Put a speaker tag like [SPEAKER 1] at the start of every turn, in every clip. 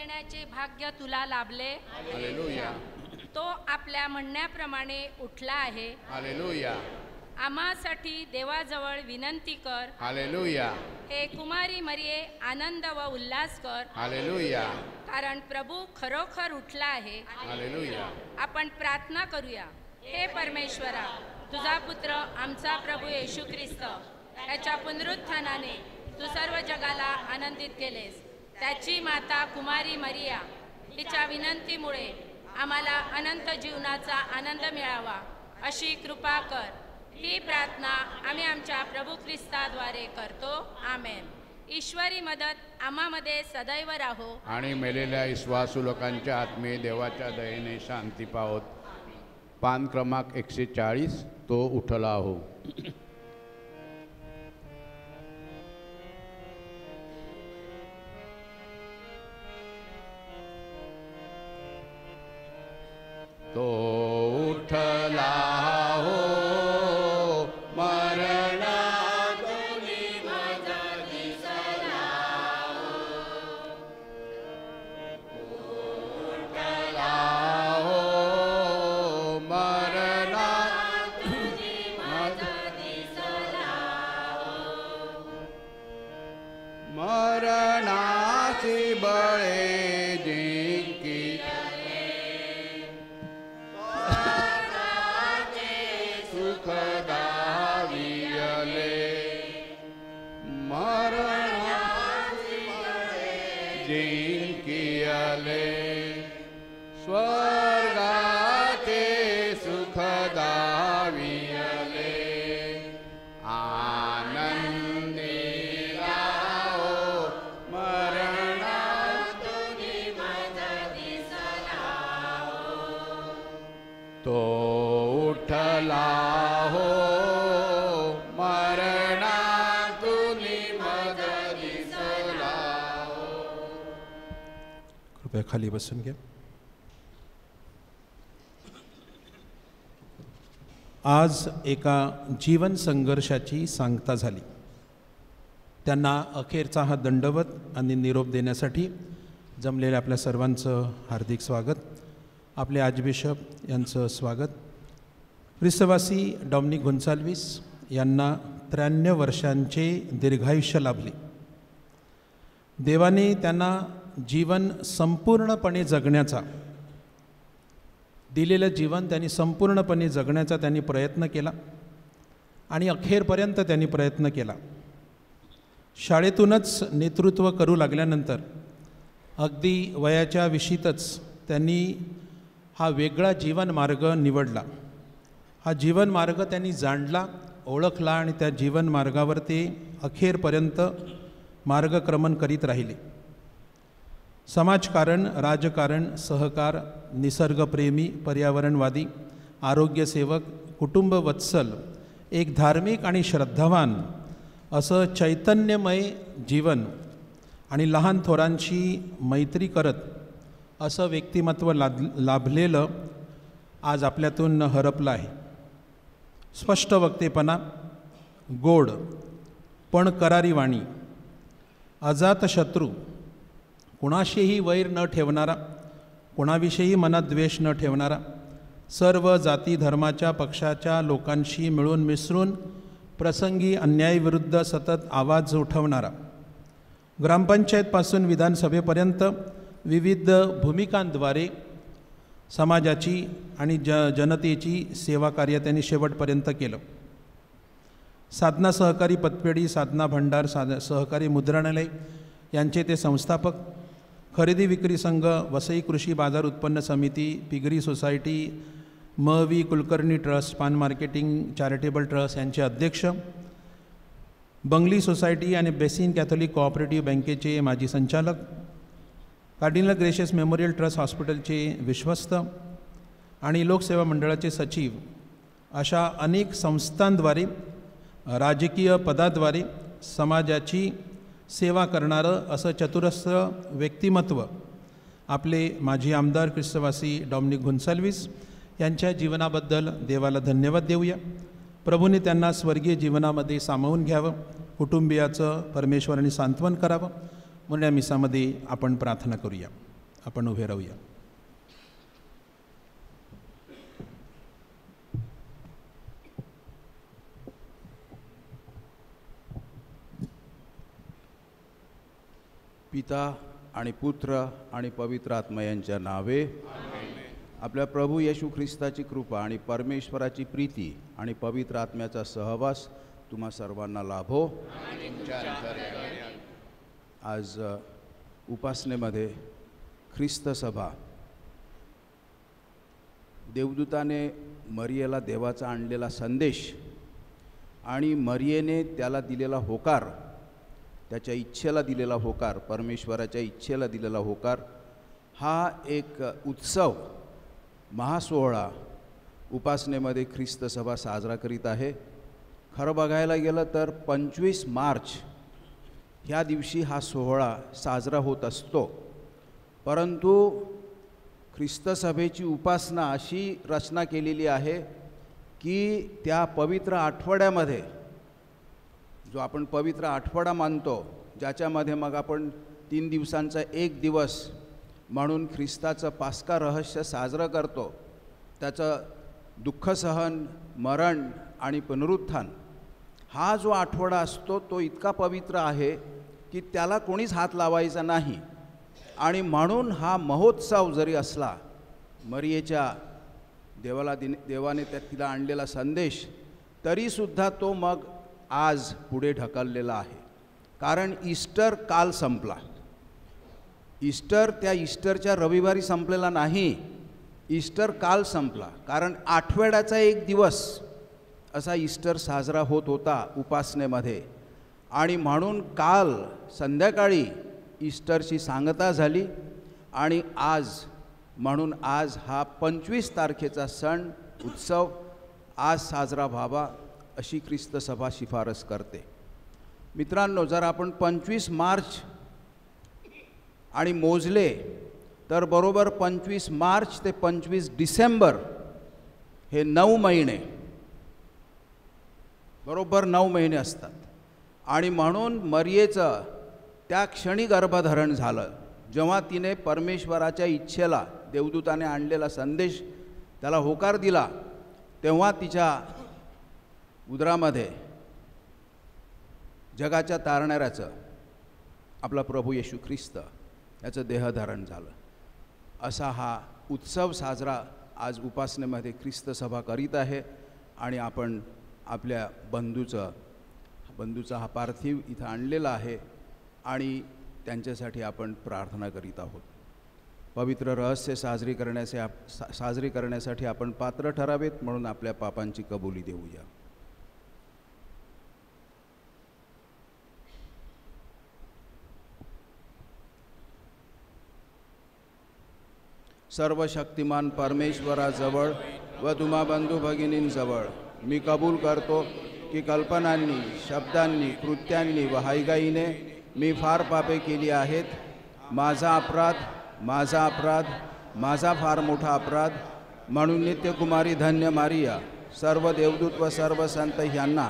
[SPEAKER 1] येण्याचे भाग्य तुला लाभले.
[SPEAKER 2] हालेलुया.
[SPEAKER 1] तो आपल्या म्हणण्याप्रमाणे उठला आहे.
[SPEAKER 2] हालेलुया.
[SPEAKER 1] आम्हासाठी देवाजवळ विनंती कर.
[SPEAKER 2] हालेलुया.
[SPEAKER 1] हे कुमारी मरिये, आनंद व उल्हास कर.
[SPEAKER 2] हालेलुया.
[SPEAKER 1] कारण प्रभू खरोखर उठला आहे.
[SPEAKER 2] हालेलुया.
[SPEAKER 1] आपण प्रार्थना करूया. हे परमेश्वरा, तुझा पुत्र आमचा प्रभू येशू ख्रिस्त याच्या पुनरुत्थानाने तू सर्व जगाला आनंदित केलेस. त्याची माता कुमारी मरिया हिच्या विनंतीमुळे आम्हाला अनंत जीवनाचा आनंद मिळावा अशी कृपा कर. ही प्रार्थना आम्ही आमच्या प्रभू ख्रिस्ताद्वारे करतो. आमेन. ईश्वरी मदत आम्हामध्ये सदैव राहो.
[SPEAKER 2] आणि मेलेल्या विश्वासू लोकांच्या आत्मे देवाच्या दयेने शांती पावत. पान क्रमांक 140. तो उठला हो. तो उठला हो, मरणातूनी माझा दिसला हो. उठला हो, मरणातूनी माझा दिसला हो. मरणाची बळे जिंकी सुखदावियले. मरणाची बळे जिंकियले. स्वर्गाचे सुखदावियले. आनंदी राहो, मरणातूनी माझा दिसला हो. तो उठला हो, मरणातूनी माझा दिसला हो.
[SPEAKER 3] कृपया खाली बसून घ्या. आज एका जीवन संघर्षाची सांगता झाली. त्यांना अखेरचा हा दंडवत आणि निरोप देण्यासाठी जमलेल्या आपल्या सर्वांचं हार्दिक स्वागत. आपले आर्चबिशप यांचं स्वागत. ख्रिस्तवासी डॉमिनिक गोन्साल्विस यांना 93 वर्षांचे दीर्घायुष्य लाभले. देवाने त्यांना जीवन संपूर्णपणे जगण्याचा, दिलेलं जीवन त्यांनी संपूर्णपणे जगण्याचा त्यांनी प्रयत्न केला आणि अखेरपर्यंत त्यांनी प्रयत्न केला. शाळेतूनच नेतृत्व करू लागल्यानंतर अगदी वयाच्या विशीतच त्यांनी हा वेगळा जीवन मार्ग निवडला. हा जीवन मार्ग त्यांनी जाणला, ओळखला आणि त्या जीवन मार्गावर ते अखेरपर्यंत मार्गक्रमण करीत राहिले. समाजकारण, राजकारण, सहकार, निसर्गप्रेमी, पर्यावरणवादी, आरोग्यसेवक, कुटुंबवत्सल, एक धार्मिक आणि श्रद्धावान असं चैतन्यमय जीवन आणि लहान थोरांची मैत्री करत असं व्यक्तिमत्व लाभलेलं आज आपल्यातून हरपलं आहे. स्पष्ट वक्तेपणा, गोड पण करारी वाणी, अजातशत्रू, कुणाशीही वैर न ठेवणारा, कुणाविषयी मनात द्वेष न ठेवणारा, सर्व जाती धर्माच्या पक्षाच्या लोकांशी मिळून मिसळून प्रसंगी अन्यायाविरुद्ध सतत आवाज उठवणारा, ग्रामपंचायतपासून विधानसभेपर्यंत विविध भूमिकांद्वारे समाजाची आणि जनतेची सेवाकार्य त्यांनी शेवटपर्यंत केलं. साधना सहकारी पतपेढी, साधना भंडार, सहकारी मुद्रणालय यांचे ते संस्थापक. खरेदी विक्री संघ, वसई कृषी बाजार उत्पन्न समिती, पिगरी सोसायटी, म.वी. कुलकर्णी ट्रस्ट, पान मार्केटिंग चॅरिटेबल ट्रस्ट यांचे अध्यक्ष. बंगली सोसायटी आणि बेसिन कॅथोलिक कोऑपरेटिव्ह बँकेचे माजी संचालक. कार्डिनल ग्रेशियस मेमोरियल ट्रस्ट हॉस्पिटलचे विश्वस्त आणि लोकसेवा मंडळाचे सचिव अशा अनेक संस्थांद्वारे, राजकीय पदाद्वारे समाजाची सेवा करणारं असं चतुरस्र व्यक्तिमत्व आपले माजी आमदार ख्रिस्तवासी डॉमिनिक गोन्साल्विस यांच्या जीवनाबद्दल देवाला धन्यवाद देऊया. प्रभूने त्यांना स्वर्गीय जीवनामध्ये सामावून घ्यावं, कुटुंबियाचं परमेश्वराने सांत्वन करावं म्हणून या मिसामध्ये आपण प्रार्थना करूया. आपण उभे राहूया.
[SPEAKER 2] पिता आणि पुत्र आणि पवित्र आत्मा यांच्या नावे. आपल्या प्रभू येशू ख्रिस्ताची कृपा आणि परमेश्वराची प्रीती आणि पवित्र आत्म्याचा सहवास तुम्हा सर्वांना लाभो. आज उपासनेमध्ये ख्रिस्त सभा देवदूताने मरियेला देवाचा आणलेला संदेश आणि मरियेने त्याला दिलेला होकार, त्याच्या इच्छेला दिलेला होकार, परमेश्वराच्या इच्छेला दिलेला होकार, हा एक उत्सव महासोहळा उपासनेमध्ये ख्रिस्त सभा साजरा करीत आहे. खरं बघायला गेलं तर 25 मार्च ह्या दिवशी हा सोहळा साजरा होत असतो. परंतु ख्रिस्त सभेची उपासना अशी रचना केलेली आहे की त्या पवित्र आठवड्यामध्ये, जो आपण पवित्र आठवडा मानतो, ज्याच्यामध्ये मग आपण 3 दिवसांचा एक दिवस म्हणून ख्रिस्ताचं पास्का रहस्य साजरं करतो, त्याचं दुःख सहन, मरण आणि पुनरुत्थान, हा जो आठवडा असतो तो इतका पवित्र आहे की त्याला कोणीच हात लावायचा नाही. आणि म्हणून हा महोत्सव जरी असला, मरियेच्या देवाने तिला आणलेला संदेश, तरीसुद्धा तो मग आज पुढे ढकललेला आहे. कारण ईस्टर काल संपला. ईस्टर त्या ईस्टरच्या रविवारी संपलेला नाही, ईस्टर काल संपला. कारण आठवड्याचा एक दिवस असा ईस्टर साजरा होत होता उपासनेमध्ये. आणि म्हणून काल संध्याकाळी ईस्टरची सांगता झाली आणि आज म्हणून आज हा 25 तारखेचा सण उत्सव आज साजरा व्हावा अशी ख्रिस्त सभा शिफारस करते. मित्रांनो, जर आपण 25 मार्च आणि मोजले तर बरोबर 25 मार्च ते 25 डिसेंबर हे 9 महिने, बरोबर 9 महिने असतात. आणि म्हणून मरियेचं त्या क्षणी गर्भधारण झालं जेव्हा तिने परमेश्वराच्या इच्छेला, देवदूताने आणलेला संदेश, त्याला होकार दिला, तेव्हा तिच्या उदरामध्ये जगाच्या तारणाऱ्याचं, आपला प्रभू येशू ख्रिस्त याचं देहधारण झालं. असा हा उत्सव साजरा आज उपासनेमध्ये ख्रिस्त सभा करीत आहे. आणि आपण आपल्या बंधूचा हा पार्थिव इथं आणलेला आहे आणि त्यांच्यासाठी आपण प्रार्थना करीत आहोत. पवित्र रहस्य साजरी करण्यासाठी आपण पात्र ठरावेत, म्हणून आपल्या पापांची कबुली देऊया. सर्वशक्तिमान परमेश्वराजवळ व तुम्हा बंधू भगिनींजवळ मी कबूल करतो की कल्पनांनी, शब्दांनी, कृत्यांनी व हायगाईने मी फार पापे केली आहेत. माझा फार मोठा अपराध. म्हणून नित्यकुमारी धन्य मारिया, सर्व देवदूत व सर्व संत ह्यांना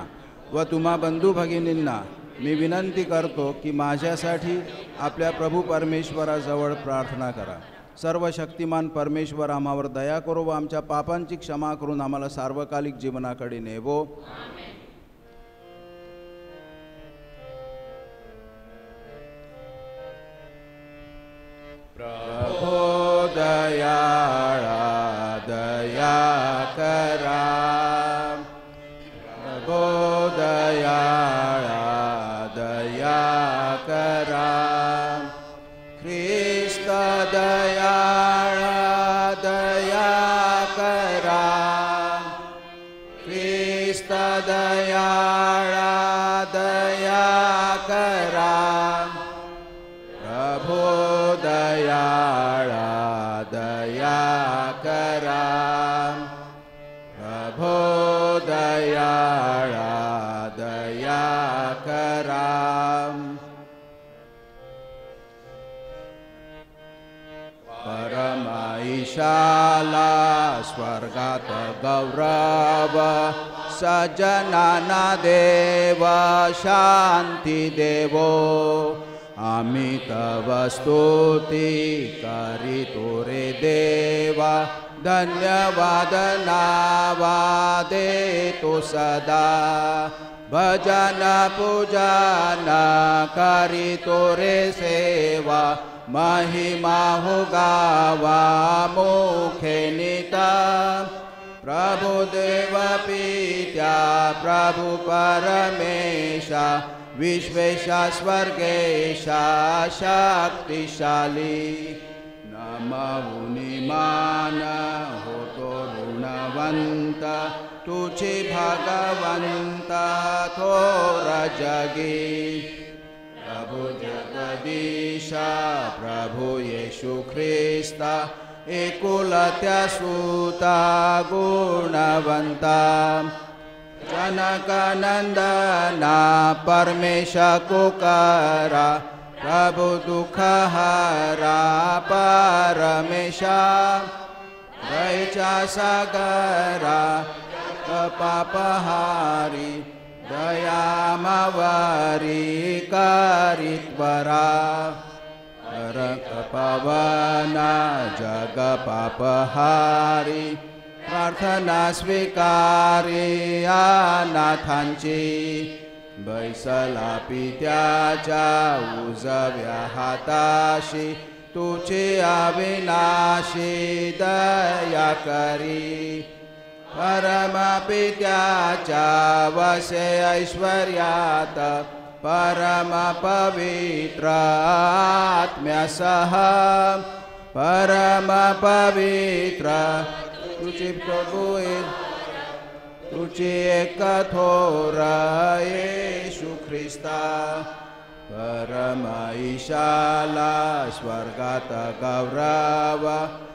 [SPEAKER 2] व तुम्हा बंधू भगिनींना मी विनंती करतो की माझ्यासाठी आपल्या प्रभू परमेश्वराजवळ प्रार्थना करा. सर्व शक्तिमान परमेश्वर आम्हावर दया करो व आमच्या पापांची क्षमा करून आम्हाला सार्वकालिक जीवनाकडे नेवो. प्रभो दयाळा दया करा, प्रभो दयाळा दया करा, ख्रिस्त दयाळा दया करा, ख्रिस्त दयाळा दया करा, प्रभो दयाळा दया करा, प्रभो दयाळा दया करा. परमाईशाला स्वर्गात गौरव, सज्जनांना देव शांती देवो, आम्ही तव स्तुती करीतो रे देवा, धन्यवाद नावा देतो सदा, भजन पूजन करीतो रे सेवा, महिमा हो गावा मुखे निता, प्रभु देव पित्या प्रभु परमेशा, विश्वेशा स्वर्गेशा शक्तिशाली, नमऊनी मान होतो ऋणवंत, तुझे भगवंत थोर जगी, प्रभु जगदीशा प्रभु येशू ख्रिस्ता, एकुलत्या सुता गुणवंता, जनक नंदना परमेश कुकरा, प्रभु दुख हरा परमेशा, दयेचा सागरा पापहारी, दयामावारी करीत्वरा, रक पवना जग पापहारी, प्रार्थना स्वीकारी अनाथांची, बैसला पित्याच्या उजव्या हाताशी, तुझी अविनाशी दया करी, परम पित्याच्या वसे ऐश्वर्यात, परम पवित्र आत्म्यासह, परम पवित्र तुझी प्रभु तुझी एक थोर येशू ख्रिस्ता, परम ईशाला स्वर्गात गौरव,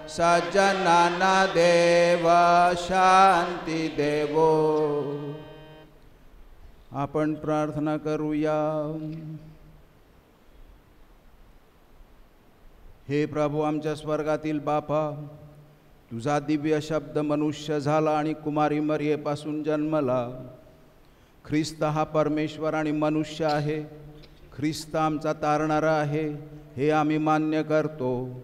[SPEAKER 2] सज्जनांना देव शांती देवो. आपण प्रार्थना करूया. हे प्रभू आमच्या स्वर्गातील बापा, तुझा दिव्य शब्द मनुष्य झाला आणि कुमारी मरियेपासून जन्मला. ख्रिस्त हा परमेश्वर आणि मनुष्य आहे. ख्रिस्त आमचा तारणारा आहे हे आम्ही मान्य करतो.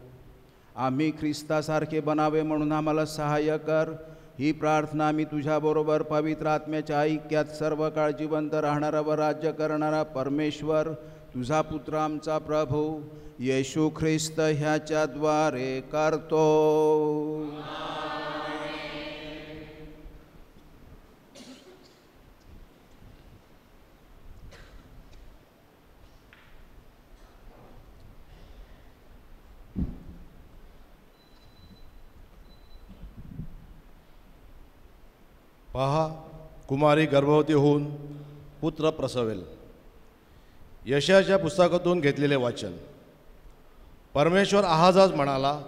[SPEAKER 2] आम्ही ख्रिस्तासारखे बनावे म्हणून आम्हाला सहाय्य कर. ही प्रार्थना आम्ही तुझ्याबरोबर पवित्र आत्म्याच्या ऐक्यात सर्व काळ जिवंत राहणारा व राज्य करणारा परमेश्वर, तुझा पुत्र आमचा प्रभू येशू ख्रिस्त ह्याच्याद्वारे करतो.
[SPEAKER 4] पहा, कुमारी गर्भवती होऊन पुत्र प्रसवेल. यशायाच्या पुस्तकातून घेतलेले वाचन. परमेश्वर आहाजाज म्हणाला,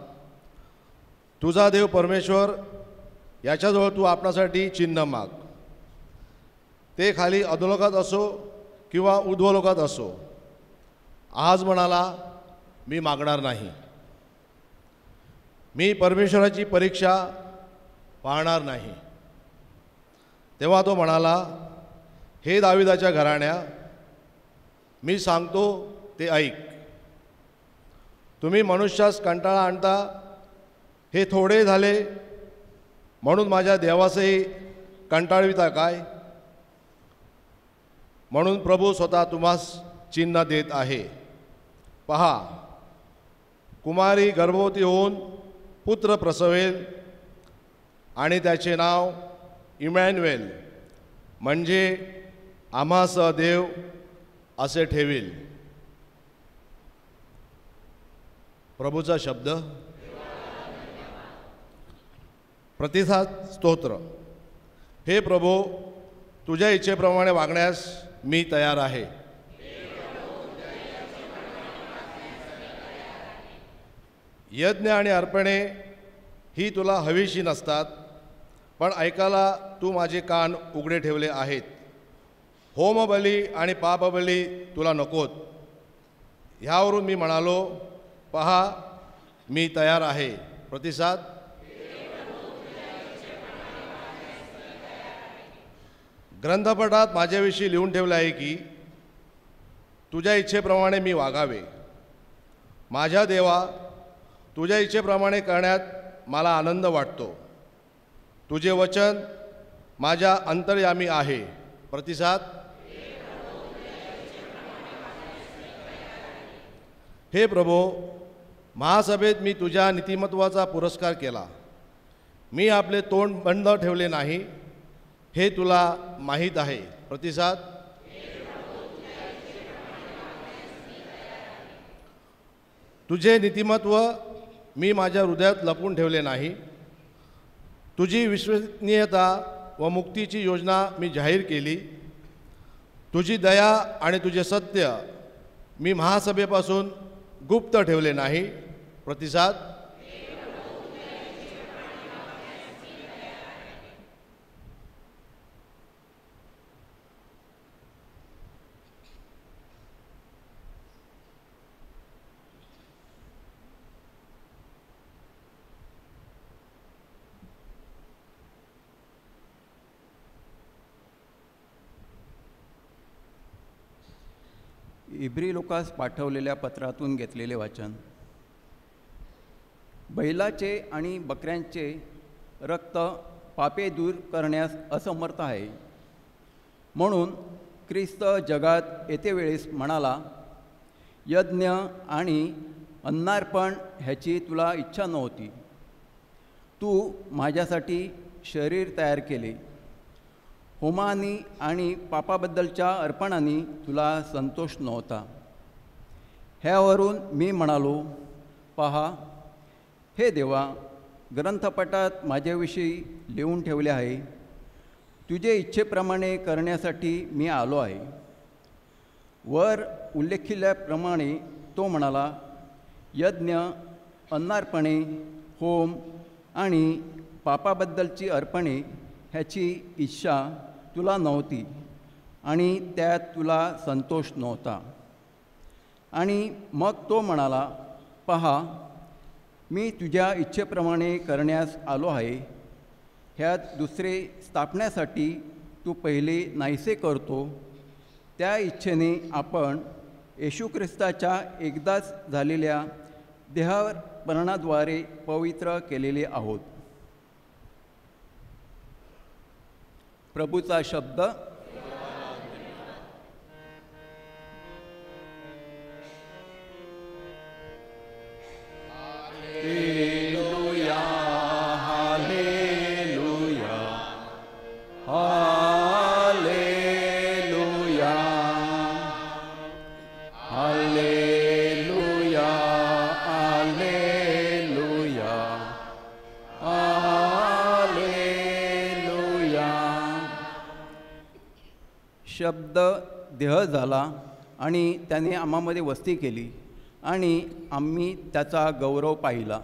[SPEAKER 4] तुझा देव परमेश्वर याच्याजवळ तू आपणासाठी चिन्ह माग. ते खाली अधोलोकात असो किंवा उर्ध्वलोकात असो. आहाज म्हणाला, मी मागणार नाही. मी परमेश्वराची परीक्षा पाहणार नाही. तेव्हा तो म्हणाला, हे दाविदाच्या घराण्या, मी सांगतो ते ऐक. तुम्ही मनुष्यास कंटाळा आणता. हे थोडे झाले म्हणून माझ्या देवासही कंटाळविता काय? म्हणून प्रभू स्वतः तुम्हास चिन्ह देत आहे. पहा, कुमारी गर्भवती होऊन पुत्र प्रसवेल आणि त्याचे नाव इमॅन्युएल म्हणजे आम्हासह देव असे ठेवील. प्रभूचा शब्द. प्रतिसाद स्तोत्र. हे प्रभू, तुझ्या इच्छेप्रमाणे वागण्यास मी तयार आहे. यज्ञ आणि अर्पणे ही तुला हवीशी नसतात, पण ऐकायला तू माझे कान उघडे ठेवले आहेत. होमबली आणि पापबली तुला नकोत. ह्यावरून मी म्हणालो, पहा, मी तयार आहे. प्रतिसाद. ग्रंथपटात माझ्याविषयी लिहून ठेवले आहे की तुझ्या इच्छेप्रमाणे मी वागावे. माझ्या देवा, तुझ्या इच्छेप्रमाणे करण्यात मला आनंद वाटतो. तुझे वचन माझ्या अंतर्यामी आहे. प्रतिसाद. हे प्रभो, महासभेत मी तुझ्या नीतिमत्वाचा पुरस्कार केला. मी आपले तोंड बंद ठेवले नाही, हे तुला माहीत आहे. प्रतिसाद. तुझे नीतिमत्व मी माझ्या हृदयात लपवून ठेवले नाही. तुझी विश्वसनीयता व मुक्तीची योजना मी जाहीर केली. तुझी दया आणि तुझे सत्य मी महासभेपासून गुप्त ठेवले नाही. प्रतिसाद.
[SPEAKER 5] इब्री लोकास पाठवलेल्या पत्रातून घेतलेले वाचन. बैलाचे आणि बकऱ्यांचे रक्त पापे दूर करण्यास असमर्थ आहे. म्हणून ख्रिस्त जगात येते वेळेस म्हणाला, यज्ञ आणि अन्नार्पण ह्याची तुला इच्छा नव्हती, तू माझ्यासाठी शरीर तयार केले. होमानी आणि पापाबद्दलच्या अर्पणांनी तुला संतोष नव्हता. ह्यावरून मी म्हणालो, पहा, हे देवा, ग्रंथपटात माझ्याविषयी लिहून ठेवले आहे. तुझे इच्छेप्रमाणे करण्यासाठी मी आलो आहे. वर उल्लेखिल्याप्रमाणे तो म्हणाला, यज्ञ, अन्नार्पणे, होम आणि पापाबद्दलची अर्पणे ह्याची इच्छा तुला नव्हती आणि त्यात तुला संतोष नव्हता. आणि मग तो म्हणाला, पहा, मी तुझ्या इच्छेप्रमाणे करण्यास आलो आहे. ह्यात दुसरे स्थापण्यासाठी तू पहिले नाहीसे करतो. त्या इच्छेने आपण येशू ख्रिस्ताच्या एकदाच झालेल्या देहार्पणाद्वारे पवित्र केलेले आहोत. प्रभूचा शब्द. Hallelujah, hallelujah, hallelujah, hallelujah, hallelujah. शब्द देह झाला आणि त्याने आम्हामध्ये वस्ती केली आणि आम्ही त्याचा गौरव पाहिला.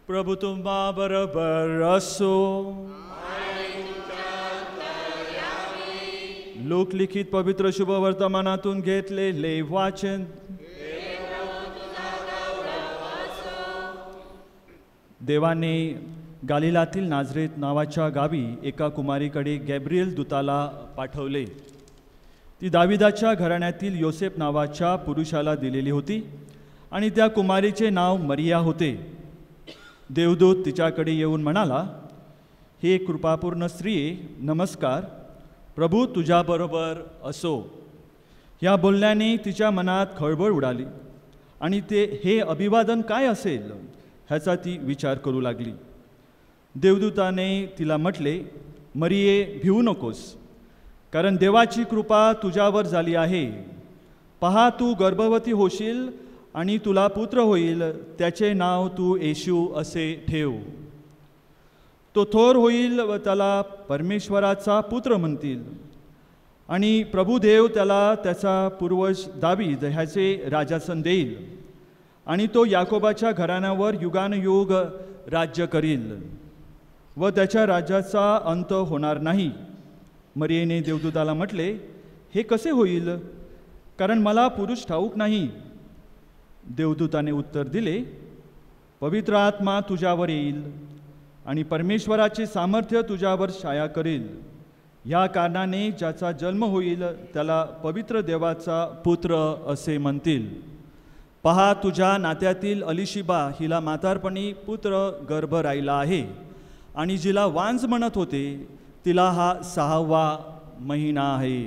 [SPEAKER 6] प्रभू तुम्हा बरोबर असो. लोकलिखित पवित्र शुभवर्तमानातून घेतलेले वाचन. देवाने गालिलातील नाझरेत नावाच्या गावी एका कुमारीकडे गॅब्रिएल दूताला पाठवले. ती दाविदाच्या घराण्यातील योसेफ नावाच्या पुरुषाला दिलेली होती आणि त्या कुमारीचे नाव मरिया होते. देवदूत तिच्याकडे येऊन म्हणाला, हे कृपापूर्ण स्त्रिये, नमस्कार, प्रभू तुझ्याबरोबर असो. या बोलण्याने तिच्या मनात खळबळ उडाली आणि हे अभिवादन काय असेल ह्याचा ती विचार करू लागली. देवदूताने तिला म्हटले, मरिये, भिवू नकोस, कारण देवाची कृपा तुझ्यावर झाली आहे. पहा, तू गर्भवती होशील आणि तुला पुत्र होईल. त्याचे नाव तू येशू असे ठेव. तो थोर होईल व त्याला परमेश्वराचा पुत्र म्हणतील. आणि प्रभुदेव त्याला त्याचा पूर्वज दावीद ह्याचे राजासन देईल आणि तो याकोबाच्या घराण्यावर युगानुयुग राज्य करील व त्याच्या राज्याचा अंत होणार नाही. मरियेने देवदूताला म्हटले, हे कसे होईल, कारण मला पुरुष ठाऊक नाही. देवदूताने उत्तर दिले, पवित्र आत्मा तुझ्यावर येईल आणि परमेश्वराचे सामर्थ्य तुझ्यावर छाया करेल. या कारणाने ज्याचा जन्म होईल त्याला पवित्र देवाचा पुत्र असे म्हणतील. पहा, तुझ्या नात्यातील अलिशिबा हिला म्हातारपणी पुत्र गर्भ राहिला आहे आणि जिला वांज म्हणत होते तिला हा 6वा महिना आहे,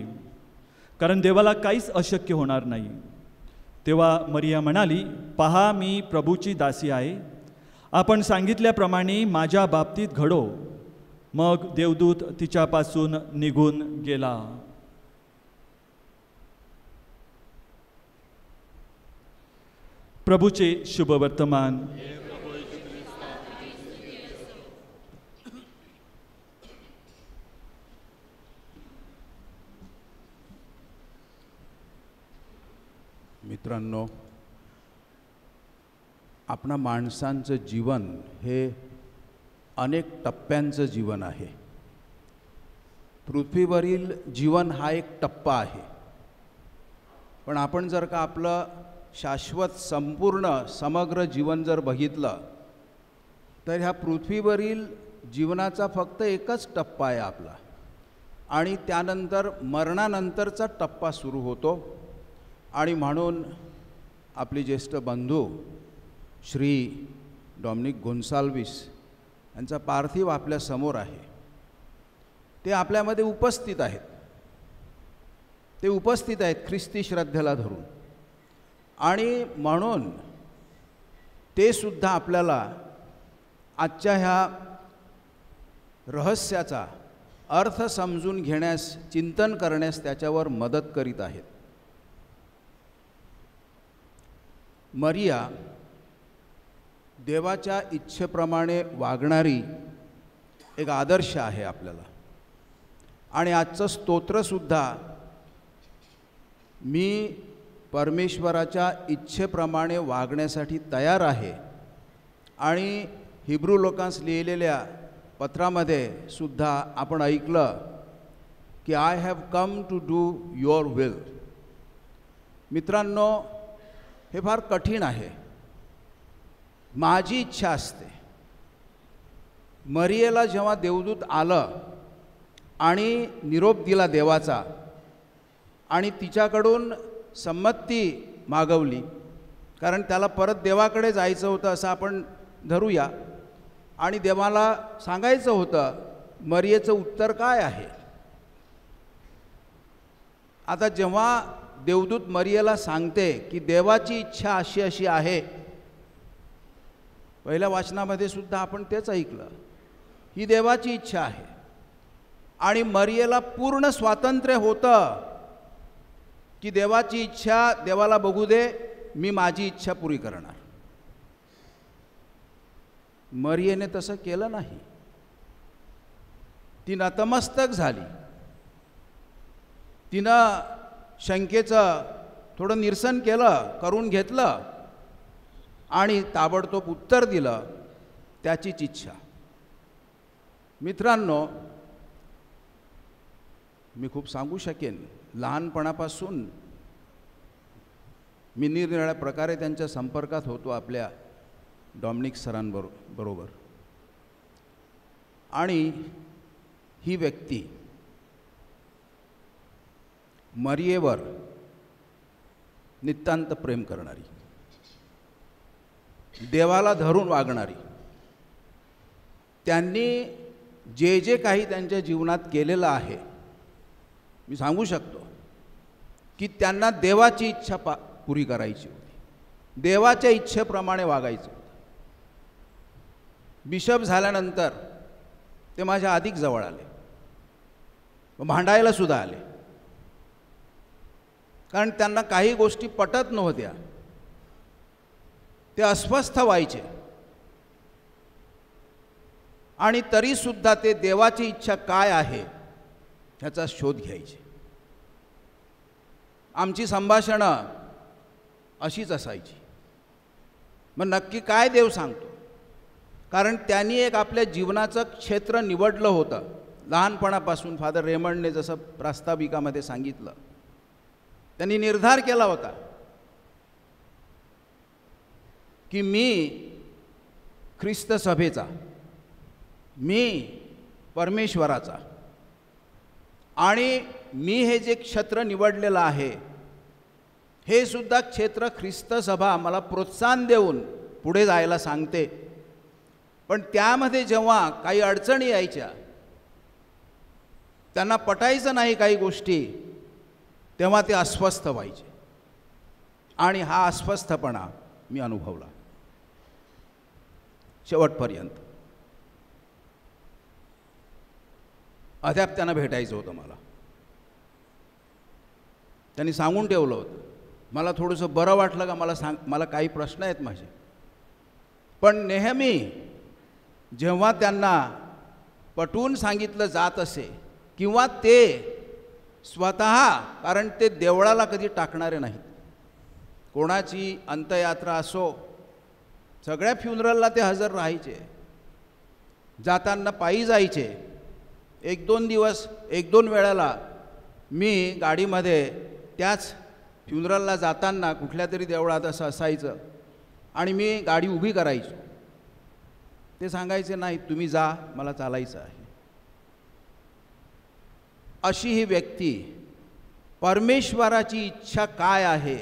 [SPEAKER 6] कारण देवाला काहीच अशक्य होणार नाही. तेव्हा मरिया म्हणाली, पहा, मी प्रभूची दासी आहे, आपण सांगितल्याप्रमाणे माझ्या बाबतीत घडो. मग देवदूत तिच्यापासून निघून गेला. प्रभूचे शुभवर्तमान.
[SPEAKER 2] मित्रांनो, आपणा माणसांचं जीवन हे अनेक टप्प्यांचं जीवन आहे. पृथ्वीवरील जीवन हा एक टप्पा आहे, पण आपण जर का आपलं शाश्वत संपूर्ण समग्र जीवन जर बघितलं तर ह्या पृथ्वीवरील जीवनाचा फक्त एकच टप्पा आहे आपला, आणि त्यानंतर मरणानंतरचा टप्पा सुरू होतो. आणि म्हणून आपले ज्येष्ठ बंधू श्री डॉमिनिक गोन्साल्विस यांचा पार्थिव आपल्या समोर आहे. ते आपल्यामध्ये उपस्थित आहेत. ते उपस्थित आहेत ख्रिस्ती श्रद्धेला धरून, आणि म्हणून ते सुद्धा आपल्याला आजच्या ह्या रहस्याचा अर्थ समजून घेण्यास, चिंतन करण्यास त्याच्यावर मदत करीत आहेत. मरिया देवाच्या इच्छेप्रमाणे वागणारी एक आदर्श आहे आपल्याला. आणि आजचं स्तोत्रसुद्धा मी परमेश्वराच्या इच्छेप्रमाणे वागण्यासाठी तयार आहे. आणि हिब्रू लोकांस लिहिलेल्या पत्रामध्ये सुद्धा आपण ऐकलं की I have come to do your will. मित्रांनो, हे फार कठीण आहे. माझी इच्छा असते. मरियेला जेव्हा देवदूत आलं आणि निरोप दिला देवाचा आणि तिच्याकडून संमती मागवली, कारण त्याला परत देवाकडे जायचं होतं असं आपण धरूया, आणि देवाला सांगायचं होतं मरियेचं उत्तर काय आहे. आता जेव्हा देवदूत मरियेला सांगते की देवाची इच्छा अशी अशी आहे, पहिल्या वाचनामध्ये सुद्धा आपण तेच ऐकलं, ही देवाची इच्छा आहे. आणि मरियेला पूर्ण स्वातंत्र्य होतं की देवाची इच्छा देवाला बघू दे, मी माझी इच्छा पुरी करणार. मरियेने तसं केलं नाही. ती नतमस्तक झाली. तिनं शंकेचं थोडं निरसन करून घेतलं आणि ताबडतोब उत्तर दिलं, त्याचीच इच्छा. मित्रांनो, मी खूप सांगू शकेन. लहानपणापासून मी निरनिराळ्या प्रकारे त्यांच्या संपर्कात होतो आपल्या डॉमिनिक सरांबरोबर. आणि ही व्यक्ती मरियेवर नितांत प्रेम करणारी, देवाला धरून वागणारी, त्यांनी जे जे काही त्यांच्या जीवनात केलेलं आहे, मी सांगू शकतो की त्यांना देवाची इच्छा पुरी करायची होती, देवाच्या इच्छेप्रमाणे वागायचं होतं. बिशप झाल्यानंतर ते माझ्या अधिक जवळ आले, भांडायला सुद्धा आले, कारण त्यांना काही गोष्टी पटत नव्हत्या. ते अस्वस्थ व्हायचे आणि तरीसुद्धा ते देवाची इच्छा काय आहे ह्याचा शोध घ्यायचे. आमची संभाषणं अशीच असायची. मग नक्की काय देव सांगतो, कारण त्यांनी एक आपल्या जीवनाचं क्षेत्र निवडलं होतं लहानपणापासून. फादर रेमंडने जसं प्रास्ताविकामध्ये सांगितलं, त्यांनी निर्धार केला होता की मी ख्रिस्त सभेचा, मी परमेश्वराचा, आणि मी हे जे क्षेत्र निवडलेलं आहे हे सुद्धा क्षेत्र ख्रिस्त सभा मला प्रोत्साहन देऊन पुढे जायला सांगते. पण त्यामध्ये जेव्हा काही अडचणी यायच्या, त्यांना पटायचं नाही काही गोष्टी, तेव्हा ते अस्वस्थ व्हायचे. आणि हा अस्वस्थपणा मी अनुभवला शेवटपर्यंत. अद्याप त्यांना भेटायचं होतं मला. त्यांनी सांगून ठेवलं होतं. मला थोडंसं बरं वाटलं का मला काही प्रश्न आहेत माझे. पण नेहमी जेव्हा त्यांना पटवून सांगितलं जात असे किंवा ते स्वतः, कारण ते देवळाला कधी टाकणारे नाहीत, कोणाची अंत्ययात्रा असो सगळ्या फ्युनरलला ते हजर राहायचे. जाताना पायी जायचे. 1-2 दिवस 1-2 वेळाला मी गाडीमध्ये त्याच फ्युनरलला जाताना कुठल्या तरी देवळात असं असायचं आणि मी गाडी उभी करायचो. ते सांगायचे नाही तुम्ही जा, मला चालायचं आहे. अशी ही व्यक्ती परमेश्वराची इच्छा काय आहे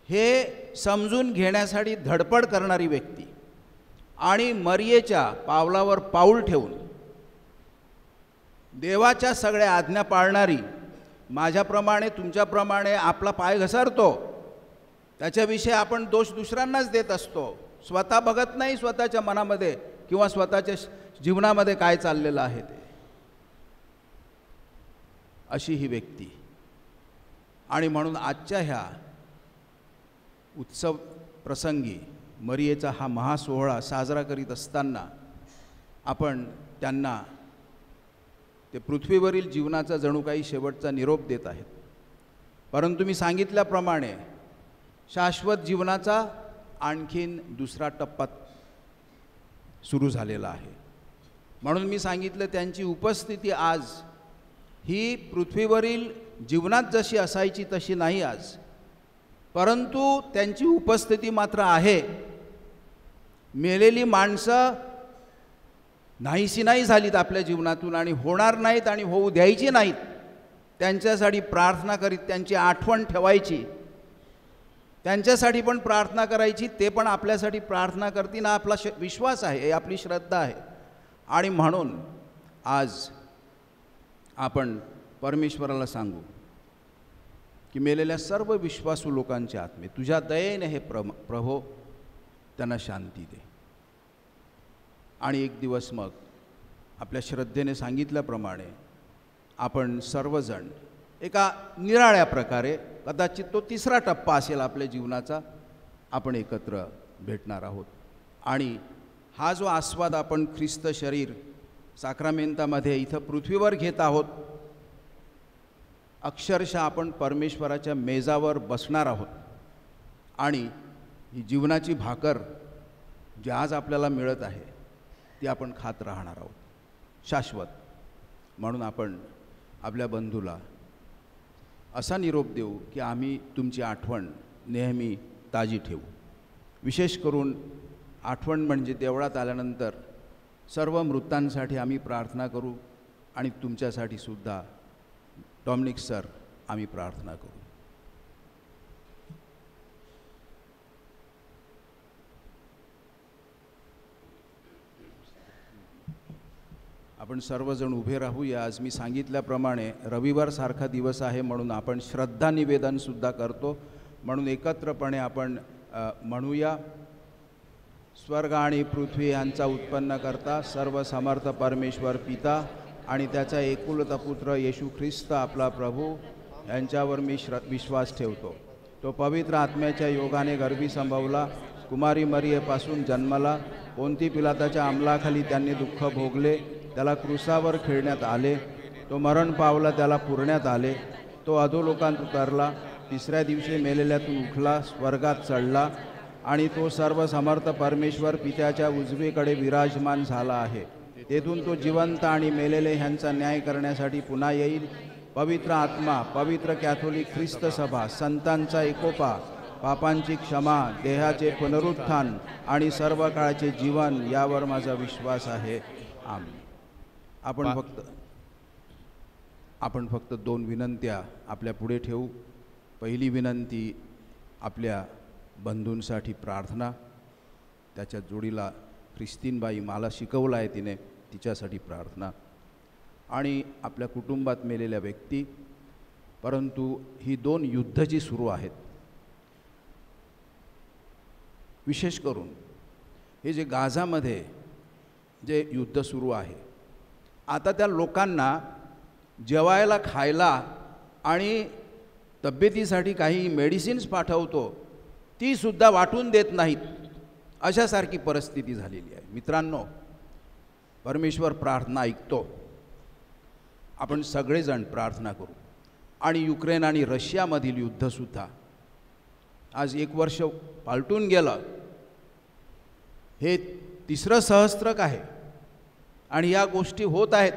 [SPEAKER 2] हे समजून घेण्यासाठी धडपड करणारी व्यक्ती आणि मरियेच्या पावलावर पाऊल ठेवून देवाच्या सगळ्या आज्ञा पाळणारी, माझ्याप्रमाणे तुमच्याप्रमाणे आपला पाय घसरतो त्याच्याविषयी आपण दोष दुसऱ्यांनाच देत असतो, स्वतः बघत नाही स्वतःच्या मनामध्ये किंवा स्वतःच्या जीवनामध्ये काय चाललेलं आहे ते. अशी ही व्यक्ती. आणि म्हणून आजच्या ह्या उत्सव प्रसंगी मरियेचा हा महासोहळा साजरा करीत असताना आपण त्यांना ते पृथ्वीवरील जीवनाचा जणू काही शेवटचा निरोप देत आहेत. परंतु मी सांगितल्याप्रमाणे शाश्वत जीवनाचा आणखीन दुसरा टप्पा सुरू झालेला आहे. म्हणून मी सांगितलं त्यांची उपस्थिती आज ही पृथ्वीवरील जीवनात जशी असायची तशी नाही आज, परंतु त्यांची उपस्थिती मात्र आहे. मेलेली माणसं नाहीशी नाही झालीत आपल्या जीवनातून आणि होणार नाहीत आणि होऊ द्यायची नाहीत. त्यांच्यासाठी प्रार्थना करीत त्यांची आठवण ठेवायची, त्यांच्यासाठी पण प्रार्थना करायची, ते पण आपल्यासाठी प्रार्थना करतील हा आपला विश्वास आहे, आपली श्रद्धा आहे. आणि म्हणून आज आपण परमेश्वराला सांगू की मेलेल्या सर्व विश्वासू लोकांचे आत्मे तुझ्या दयेने हे प्रभो त्यांना शांती दे. आणि एक दिवस मग आपल्या श्रद्धेने सांगितल्याप्रमाणे आपण सर्वजण एका निराळ्या प्रकारे, कदाचित तो तिसरा टप्पा असेल आपल्या जीवनाचा, आपण एकत्र भेटणार आहोत. आणि हा जो आस्वाद आपण ख्रिस्त शरीर साक्रामेंतामध्ये इथं पृथ्वीवर घेत आहोत, अक्षरशः आपण परमेश्वराच्या मेजावर बसणार आहोत आणि ही जीवनाची भाकर जी आज आपल्याला मिळत आहे ती आपण खात राहणार आहोत शाश्वत. म्हणून आपण आपल्या बंधूला असा निरोप देऊ की आम्ही तुमची आठवण नेहमी ताजी ठेवू. विशेष करून आठवण म्हणजे देवळात आल्यानंतर सर्व मृतांसाठी आम्ही प्रार्थना करू आणि तुमच्यासाठी सुद्धा डॉमिनिक सर आम्ही प्रार्थना करू. आपण सर्वजण उभे राहूया. आज मी सांगितल्याप्रमाणे रविवारसारखा दिवस आहे म्हणून आपण श्रद्धा निवेदनसुद्धा करतो. म्हणून एकत्रपणे आपण म्हणूया, स्वर्ग आणि पृथ्वी यांचा उत्पन्न करता सर्व समर्थ परमेश्वर पिता आणि त्याचा एकुलता पुत्र येशू ख्रिस्त आपला प्रभू यांच्यावर मी विश्वास ठेवतो. तो पवित्र आत्म्याच्या योगाने गर्भी संभवला, कुमारी मरियेपासून जन्मला, पोंती पिलाताच्या अंमलाखाली त्यांनी दुःख भोगले, त्याला क्रूसावर खिळण्यात आले, तो मरण पावला, त्याला पुरण्यात आले, तो अधोलोकांत उतरला, तिसऱ्या दिवशी मेलेल्यातून उठला, स्वर्गात चढला आणि तो सर्व समर्थ परमेश्वर पित्याच्या उजवीकडे विराजमान झाला आहे. तेथून तो जिवंत आणि मेलेले ह्यांचा न्याय करण्यासाठी पुन्हा येईल. पवित्र आत्मा, पवित्र कॅथोलिक ख्रिस्त सभा, संतांचा एकोपा, पापांची क्षमा, देहाचे पुनरुत्थान आणि सर्व काळाचे जीवन यावर माझा विश्वास आहे. आमेन. आपण फक्त 2 विनंत्या आपल्या पुढे ठेवू. पहिली विनंती आपल्या बंधूंसाठी प्रार्थना. त्याच्या जोडीला ख्रिस्तीनबाई मला शिकवलं आहे तिने, तिच्यासाठी प्रार्थना. आणि आपल्या कुटुंबात मेलेल्या व्यक्ती. परंतु ही 2 युद्ध जी सुरू आहेत, विशेष करून हे जे गाझामध्ये जे युद्ध सुरू आहे, आता त्या लोकांना जेवायला, खायला आणि तब्येतीसाठी काही मेडिसिन्स पाठवतो, तीसुद्धा वाटून देत नाहीत, अशासारखी परिस्थिती झालेली आहे. मित्रांनो, परमेश्वर प्रार्थना ऐकतो. आपण सगळेजण प्रार्थना करू. आणि युक्रेन आणि रशियामधील युद्धसुद्धा आज 1 वर्ष पालटून गेलं. हे 3रं सहस्त्रक आहे आणि या गोष्टी होत आहेत.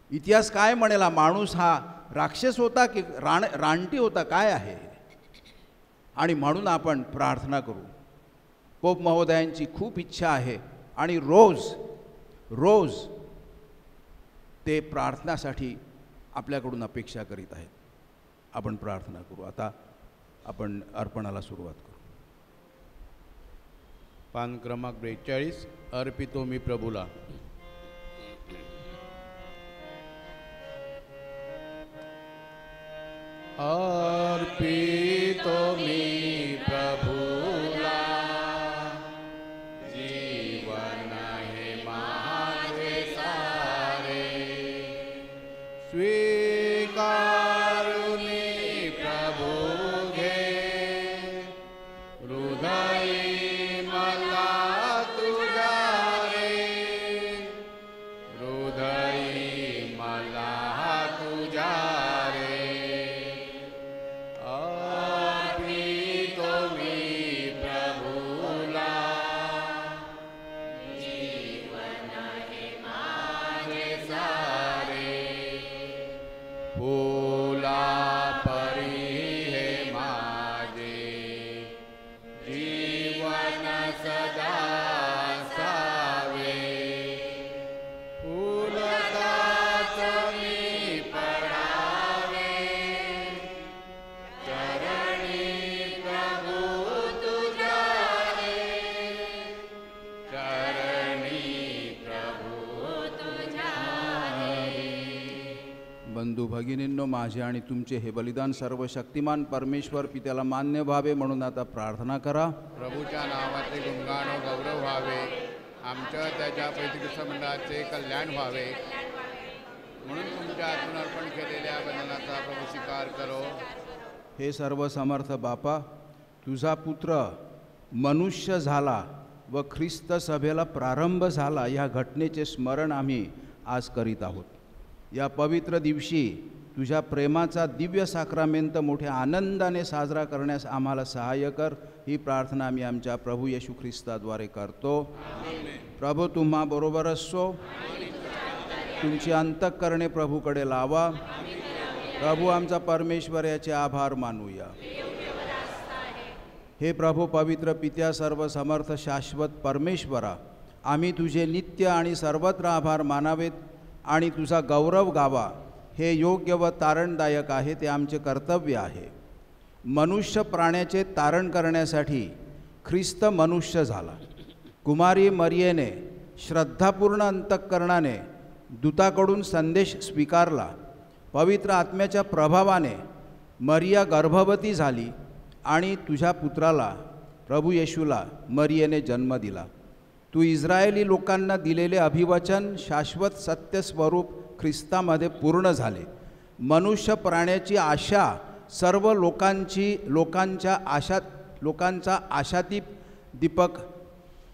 [SPEAKER 2] इतिहास काय म्हणेल? माणूस हा राक्षस होता की रानटी होता, काय आहे? आणि म्हणून आपण प्रार्थना करू. पोप महोदयांची खूप इच्छा आहे आणि रोज ते प्रार्थनासाठी आपल्याकडून अपेक्षा करीत आहेत. आपण प्रार्थना करू. आता आपण अर्पणाला सुरुवात करू.
[SPEAKER 7] पान क्रमांक 42. अर्पितो मी प्रभूला. अर्पितो मी प्रभूला, जीवन हे माझे सारे, स्वीकारुनी प्रभू घे, हृदयी मला तुझा रे, हृदयी मला तुझा रे. अर्पितो मी प्रभूला, जीवन हे माझे सारे, फुला परी हे माझे, जीवन सदा सावे, फुलदास मी पडावे, चरणी प्रभू तुझ्या रे, चरणी प्रभू तुझ्या रे.
[SPEAKER 2] बंधू भगिनींनो, माझे आणि तुमचे हे बलिदान सर्वशक्तिमान परमेश्वर पित्याला मान्य व्हावे म्हणून आता प्रार्थना करा.
[SPEAKER 7] प्रभूच्या नावाचे गुणगान व गौरव व्हावे, आमच्या त्याच्या पैतृक मंडळाचे कल्याण व्हावे, म्हणून तुमच्या हातून अर्पण केलेल्या बलिदानाचा प्रभू स्वीकार करो.
[SPEAKER 2] हे सर्व समर्थ बापा, तुझा पुत्र मनुष्य झाला व ख्रिस्त सभेला प्रारंभ झाला, या घटनेचे स्मरण आम्ही आज करीत आहोत. या पवित्र दिवशी तुझ्या प्रेमाचा दिव्य साक्रामेंत मोठ्या आनंदाने साजरा करण्यास आम्हाला सहाय्य कर. ही प्रार्थना आम्ही आमच्या प्रभू येशू ख्रिस्ताद्वारे करतो. प्रभू तुम्हा बरोबर असो. तुमची अंतःकरणे प्रभूकडे लावा. प्रभू आमचा परमेश्वर याचे आभार मानूया. हे प्रभू पवित्र पित्या, सर्व समर्थ शाश्वत परमेश्वरा, आम्ही तुझे नित्य आणि सर्वत्र आभार मानावेत आणि तुझा गौरव गावा. हे योग्य व तारणदायक आहे, ते आमचे कर्तव्य आहे. मनुष्य प्राण्याचे तारण करण्यासाठी ख्रिस्त मनुष्य झाला. कुमारी मरियेने श्रद्धापूर्ण अंतःकरणाने दूताकडून संदेश स्वीकारला. पवित्र आत्म्याच्या प्रभावाने मरिया गर्भवती झाली आणि तुझ्या पुत्राला प्रभू येशूला मरियेने जन्म दिला. तू इस्रायली लोकांना दिलेले अभिवचन शाश्वत सत्य स्वरूप ख्रिस्तामध्ये पूर्ण झाले. मनुष्य प्राण्याची आशा सर्व लोकांचा आशातीत दीपक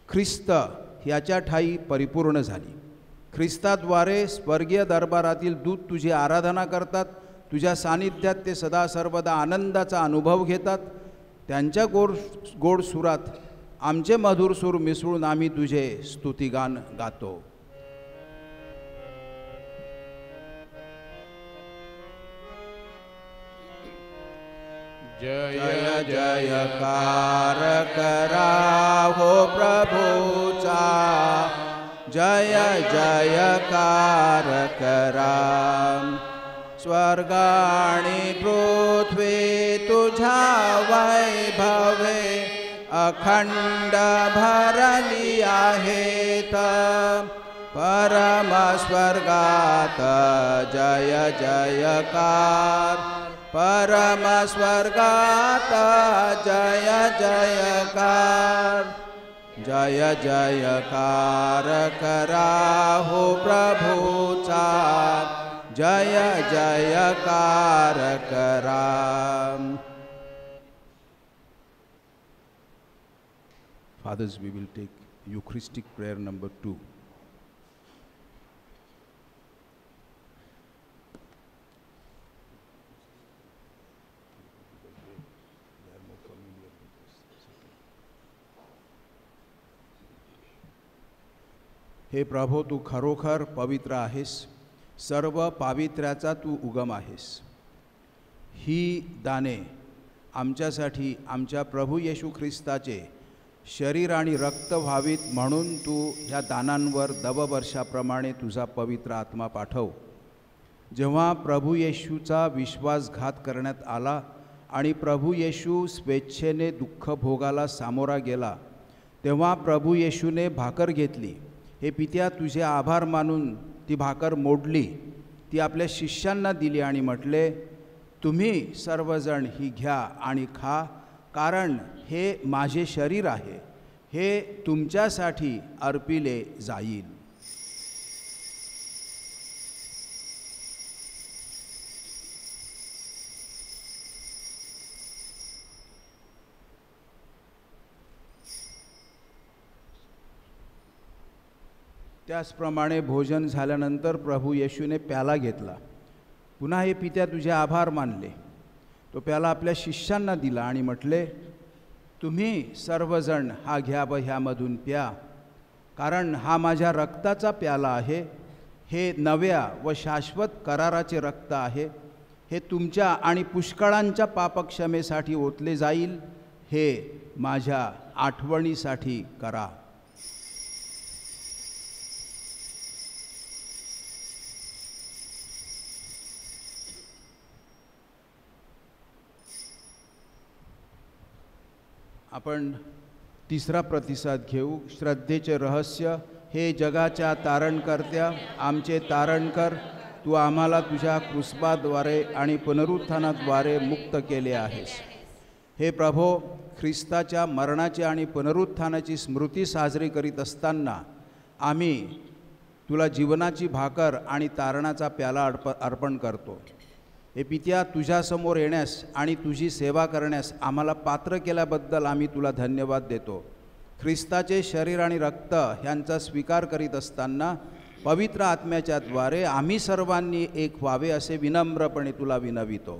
[SPEAKER 2] ख्रिस्त ह्याच्या ठायी परिपूर्ण झाली. ख्रिस्ताद्वारे स्वर्गीय दरबारातील दूत तुझी आराधना करतात. तुझ्या सानिध्यात ते सदा सर्वदा आनंदाचा अनुभव घेतात. त्यांच्या गोड सुरात आमचे मधुर सूर मिसळून आम्ही तुझे स्तुतिगान गातो.
[SPEAKER 7] जय
[SPEAKER 2] जय जयकार करा हो प्रभूचा, जय जयकार करा. स्वर्ग आणि पृथ्वी तुझ्या वैभवे अखंड भरली आहेत. परम स्वर्गात जय जयकार, परम स्वर्गात जय जयकार. जय जयकार करा हो प्रभूचा, जय जयकार करा. Fathers, we will take Eucharistic prayer number 2. हे प्रभो, तू खरोखर पवित्र आहेस, सर्व पावित्र्याचा तू उगम आहेस. ही दाने आमच्यासाठी आमच्या प्रभू येशू ख्रिस्ताचे शरीर आणि रक्त व्हावीत म्हणून तू ह्या दानांवर दववर्षाप्रमाणे तुझा पवित्र आत्मा पाठव. जेव्हा प्रभू येशूचा विश्वासघात करण्यात आला आणि प्रभू येशू स्वेच्छेने दुःख भोगाला सामोरा गेला, तेव्हा प्रभू येशूने भाकर घेतली. हे पित्या, तुझे आभार मानून ती भाकर मोडली, ती आपल्या शिष्यांना दिली आणि म्हटले, तुम्ही सर्वजण ही घ्या आणि खा, कारण हे माझे शरीर आहे, हे तुमच्यासाठी अर्पिले जाईल. त्याचप्रमाणे भोजन झाल्यानंतर प्रभू येशूने प्याला घेतला. पुन्हा हे पित्या, तुझे आभार मानले. तो प्याला आपल्या शिष्यांना दिला आणि म्हटले, तुम्ही सर्वजण हा घ्या व ह्यामधून प्या, कारण हा माझ्या रक्ताचा प्याला आहे. हे नव्या व शाश्वत कराराचे रक्त आहे. हे तुमच्या आणि पुष्कळांच्या पापक्षमेसाठी ओतले जाईल. हे माझ्या आठवणीसाठी करा. आपण तिसरा प्रतिसाद घेऊ. श्रद्धेचे रहस्य. हे जगाच्या तारणकर्त्या, आमचे तारणकर, तू आम्हाला तुझ्या क्रूसबाद्वारे आणि पुनरुत्थानाद्वारे मुक्त केले आहेस. हे प्रभो, ख्रिस्ताच्या मरणाची आणि पुनरुत्थानाची स्मृती साजरी करीत असताना आम्ही तुला जीवनाची भाकर आणि तारणाचा प्याला अर्पण करतो. हे पित्या, तुझ्यासमोर येण्यास आणि तुझी सेवा करण्यास आम्हाला पात्र केल्याबद्दल आम्ही तुला धन्यवाद देतो. ख्रिस्ताचे शरीर आणि रक्त ह्यांचा स्वीकार करीत असताना पवित्र आत्म्याच्या द्वारे आम्ही सर्वांनी एक व्हावे असे विनम्रपणे तुला विनवितो.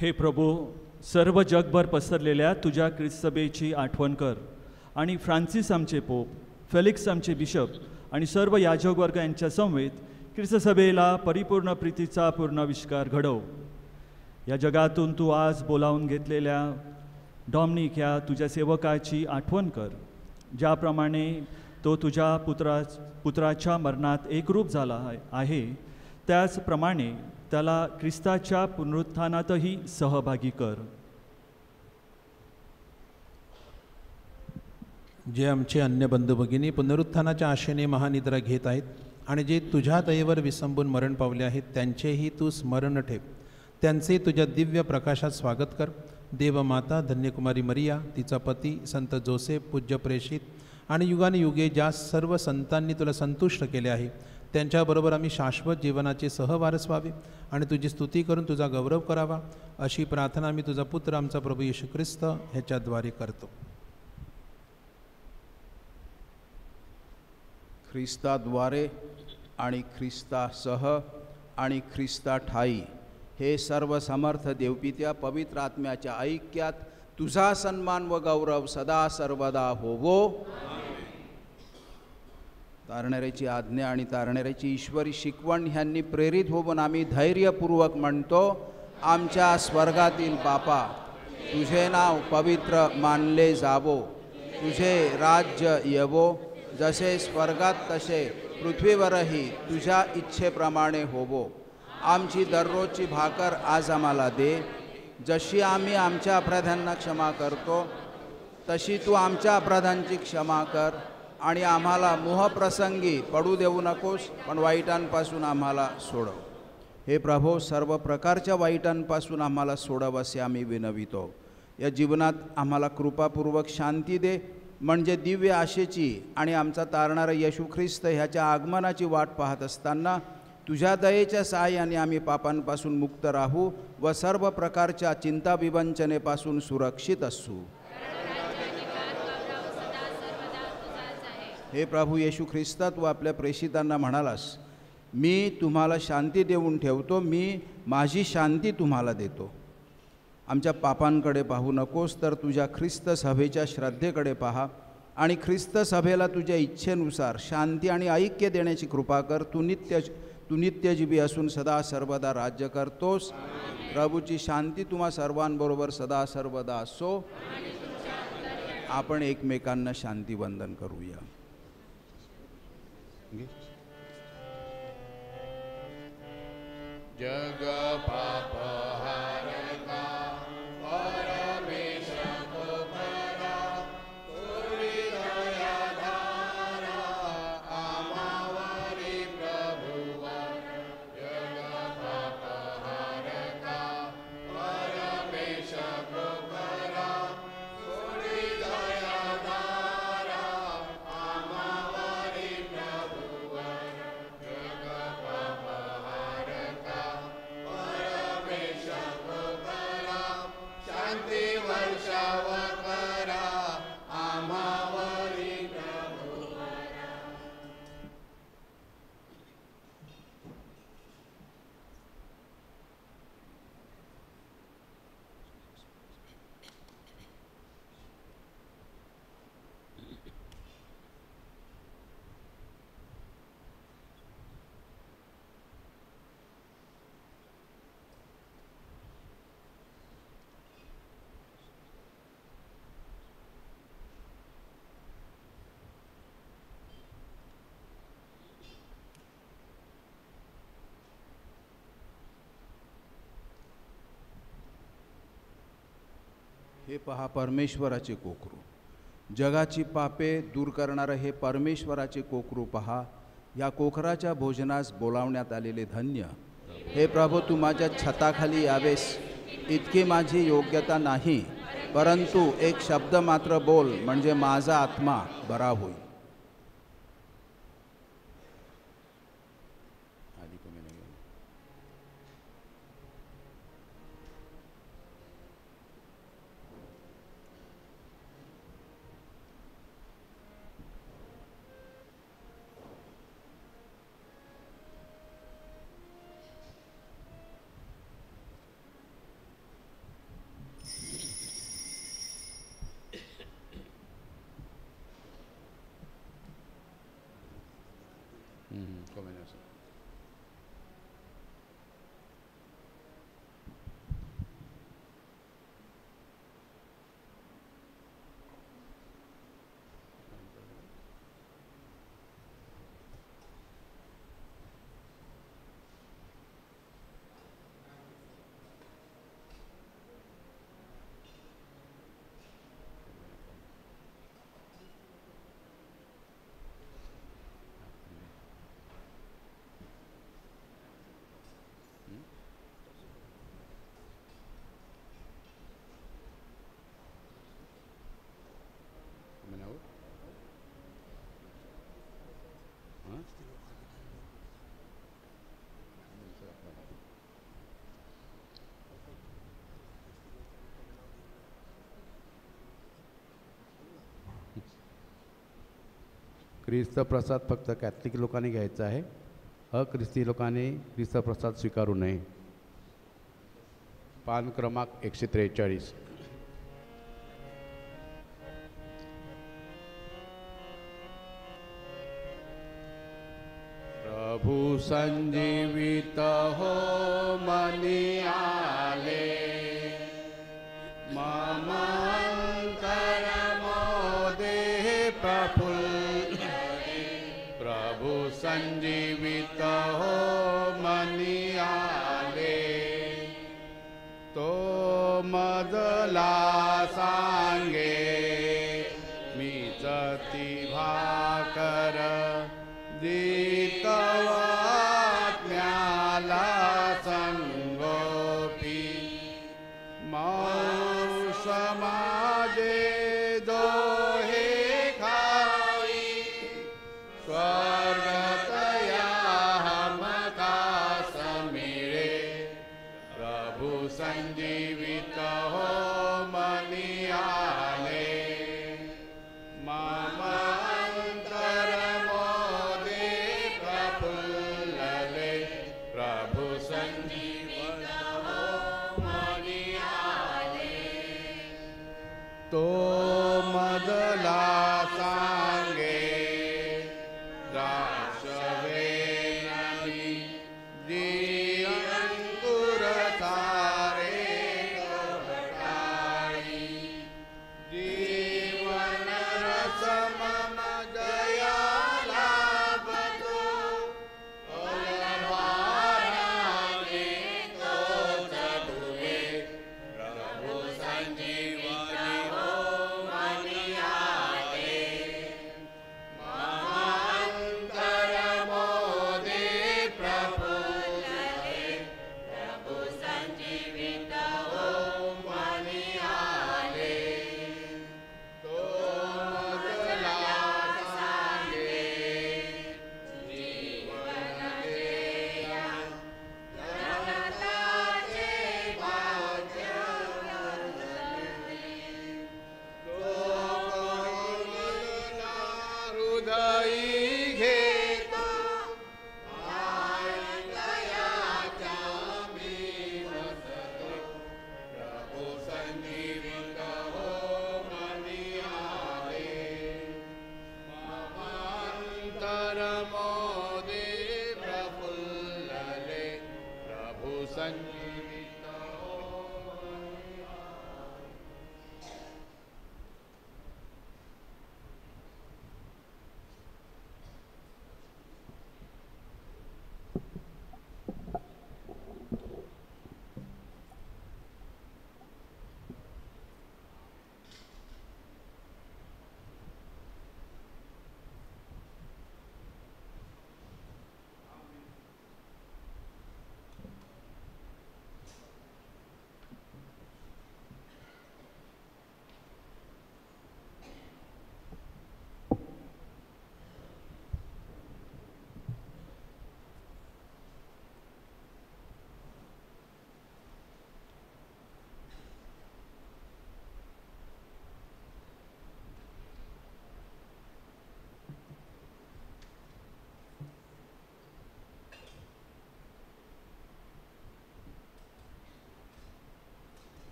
[SPEAKER 6] हे प्रभू, सर्व जगभर पसरलेल्या तुझ्या ख्रिस्तसभेची आठवण कर आणि फ्रान्सिस आमचे पोप, फेलिक्स आमचे बिशप आणि सर्व याजकवर्ग यांच्या समवेत ख्रिस्तसभेला परिपूर्ण प्रीतीचा पूर्णाविष्कार घडव. या जगातून तू आज बोलावून घेतलेल्या डॉमिनिक या तुझ्या सेवकाची आठवण कर. ज्याप्रमाणे तो तुझ्या पुत्राच्या मरणात एकरूप झाला आहे, त्याचप्रमाणे त्याला ख्रिस्ताच्या पुनरुत्थानातही सहभागी कर.
[SPEAKER 3] जे आमचे अन्य बंधू भगिनी पुनरुत्थानाच्या आशेने महानिद्रा घेत आहेत आणि जे तुझ्या दयेवर विसंबून मरण पावले आहेत, त्यांचेही तू स्मरण ठेव. त्यांचे तुझ्या दिव्य प्रकाशात स्वागत कर. देवमाता धन्यकुमारी मरिया, तिचा पती संत जोसेफ, पूज्य प्रेषित आणि युगाने युगे ज्या सर्व संतांनी तुला संतुष्ट केले आहे, त्यांच्याबरोबर आम्ही शाश्वत जीवनाचे सहवारस व्हावे आणि तुझी स्तुती करून तुझा गौरव करावा, अशी प्रार्थना आम्ही तुझा पुत्र आमचा प्रभू येशू ख्रिस्त ह्याच्याद्वारे करतो.
[SPEAKER 2] ख्रिस्ताद्वारे आणि ख्रिस्तासह आणि ख्रिस्ता ठाई हे सर्व समर्थ देवपित्या पवित्र आत्म्याच्या ऐक्यात तुझा सन्मान व गौरव सदा सर्वदा होवो. तारणाऱ्याची आज्ञा आणि तारणाऱ्याची ईश्वरी शिकवण ह्यांनी प्रेरित होऊन आम्ही धैर्यपूर्वक म्हणतो, आमच्या स्वर्गातील बापा, तुझे नाव पवित्र मानले जावो, तुझे राज्य येवो, जसे स्वर्गात तसे पृथ्वीवरही तुझ्या इच्छेप्रमाणे होवो. आमची दररोजची भाकर आज आम्हाला दे, जशी आम्ही आमच्या अपराध्यांना क्षमा करतो तशी तू आमच्या अपराधांची क्षमा कर. आणि आम्हाला मोहप्रसंगी पडू देऊ नकोस, पण वाईटांपासून आम्हाला सोडव. हे प्रभो, सर्व प्रकारच्या वाईटांपासून आम्हाला सोडव असे आम्ही विनवितो. या जीवनात आम्हाला कृपापूर्वक शांती दे, म्हणजे दिव्य आशेची आणि आमचा तारणारा येशू ख्रिस्त ह्याच्या आगमनाची वाट पाहत असताना तुझ्या दयेच्या सहाय्याने आम्ही पापांपासून मुक्त राहू व सर्व प्रकारच्या चिंताविवंचनेपासून सुरक्षित असू. हे प्रभू येशू ख्रिस्ता, तू आपल्या प्रेषितांना म्हणालास, मी तुम्हाला शांती देऊन ठेवतो, मी माझी शांती तुम्हाला देतो. आमच्या पापांकडे पाहू नकोस, तर तुझ्या ख्रिस्त सभेच्या श्रद्धेकडे पहा आणि ख्रिस्त सभेला तुझ्या इच्छेनुसार शांती आणि ऐक्य देण्याची कृपा कर. तू नित्यजीवी असून सदा सर्वदा राज्य करतोस. प्रभूची शांती तुम्हा सर्वांबरोबर सदा सर्वदा असो. आपण एकमेकांना शांतीवंदन करूया.
[SPEAKER 7] जग पाप हारका परमेश कृपा तुरी दया धारा आमावरी प्रभुवर. जग पाप हारका परमेश कृपा तुरी दया धारा आमावरी प्रभुवर. जग पाप हारका परमेश कृपा शांती वर्षाव करा आम्हावरी प्रभुवर.
[SPEAKER 2] हे पहा परमेश्वराचे कोकरू, जगाची पापे दूर करणारं हे परमेश्वराचे कोकरू पहा. या कोकराच्या भोजनास बोलावण्यात आलेले धन्य. हे प्रभू, तू माझ्या छताखाली यावेस इतकी माझी योग्यता नाही, परंतु एक शब्द मात्र बोल, म्हणजे माझा आत्मा बरा होईल.
[SPEAKER 8] ख्रिस्त प्रसाद फक्त कॅथलिक लोकांनी घ्यायचा आहे, अख्रिस्ती लोकांनी ख्रिस्त प्रसाद स्वीकारू नये. पान क्रमांक 143. प्रभू संजीवित हो मनी
[SPEAKER 7] प्रफुल्ल प्रभु संजीवित हो मनी आले तो मजला सांगे मीच ती भाकर दितवात्म्याला संगोपी मांस माझे दोहे खाई स्वर्गतया हमकास मिळे प्रभु संजीवित हो मनी आले मम अंतर मोदे प्रफुल्लले प्रभु संजीवित हो मनी आले तो मजला सांगे द्राक्षवेणी जी अंकुर सारे गवताळी जीवन रस मम दया लाभतो अवभाराने तोच डुबे प्रभु संजीवनी हो मनी आले मम अंतर मोदे प्रफुल्लले प्रभु संजीवित हो मनी आले तो मजला सांगे जीवन देया जनताचे भाग्य तो करुणा हृदयी घेतो दयाच्या मी वसतो प्रभु संजीवित हो मनी आले मम अंतर मोदे प्रफुल्लले प्रभु संजीवित हो मनी आले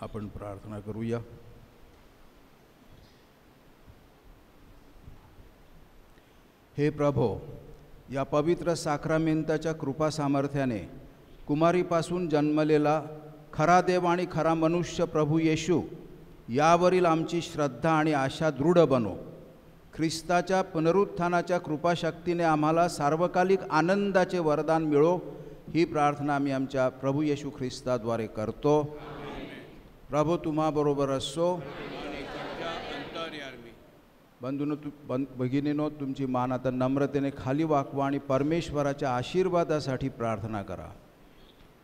[SPEAKER 2] आपण प्रार्थना करूया. हे प्रभो, या पवित्र साक्रामेंताच्या कृपा सामर्थ्याने कुमारीपासून जन्मलेला खरा देव आणि खरा मनुष्य प्रभू येशू यावरील आमची श्रद्धा आणि आशा दृढ बनो. ख्रिस्ताच्या पुनरुत्थानाच्या कृपाशक्तीने आम्हाला सार्वकालिक आनंदाचे वरदान मिळो, ही प्रार्थना आम्ही आमच्या प्रभू येशू ख्रिस्ताद्वारे करतो. प्रभू तुम्हाबरोबर असो. भगिनीनो, तुमची मान आता नम्रतेने खाली वाकवा आणि परमेश्वराच्या आशीर्वादासाठी प्रार्थना करा.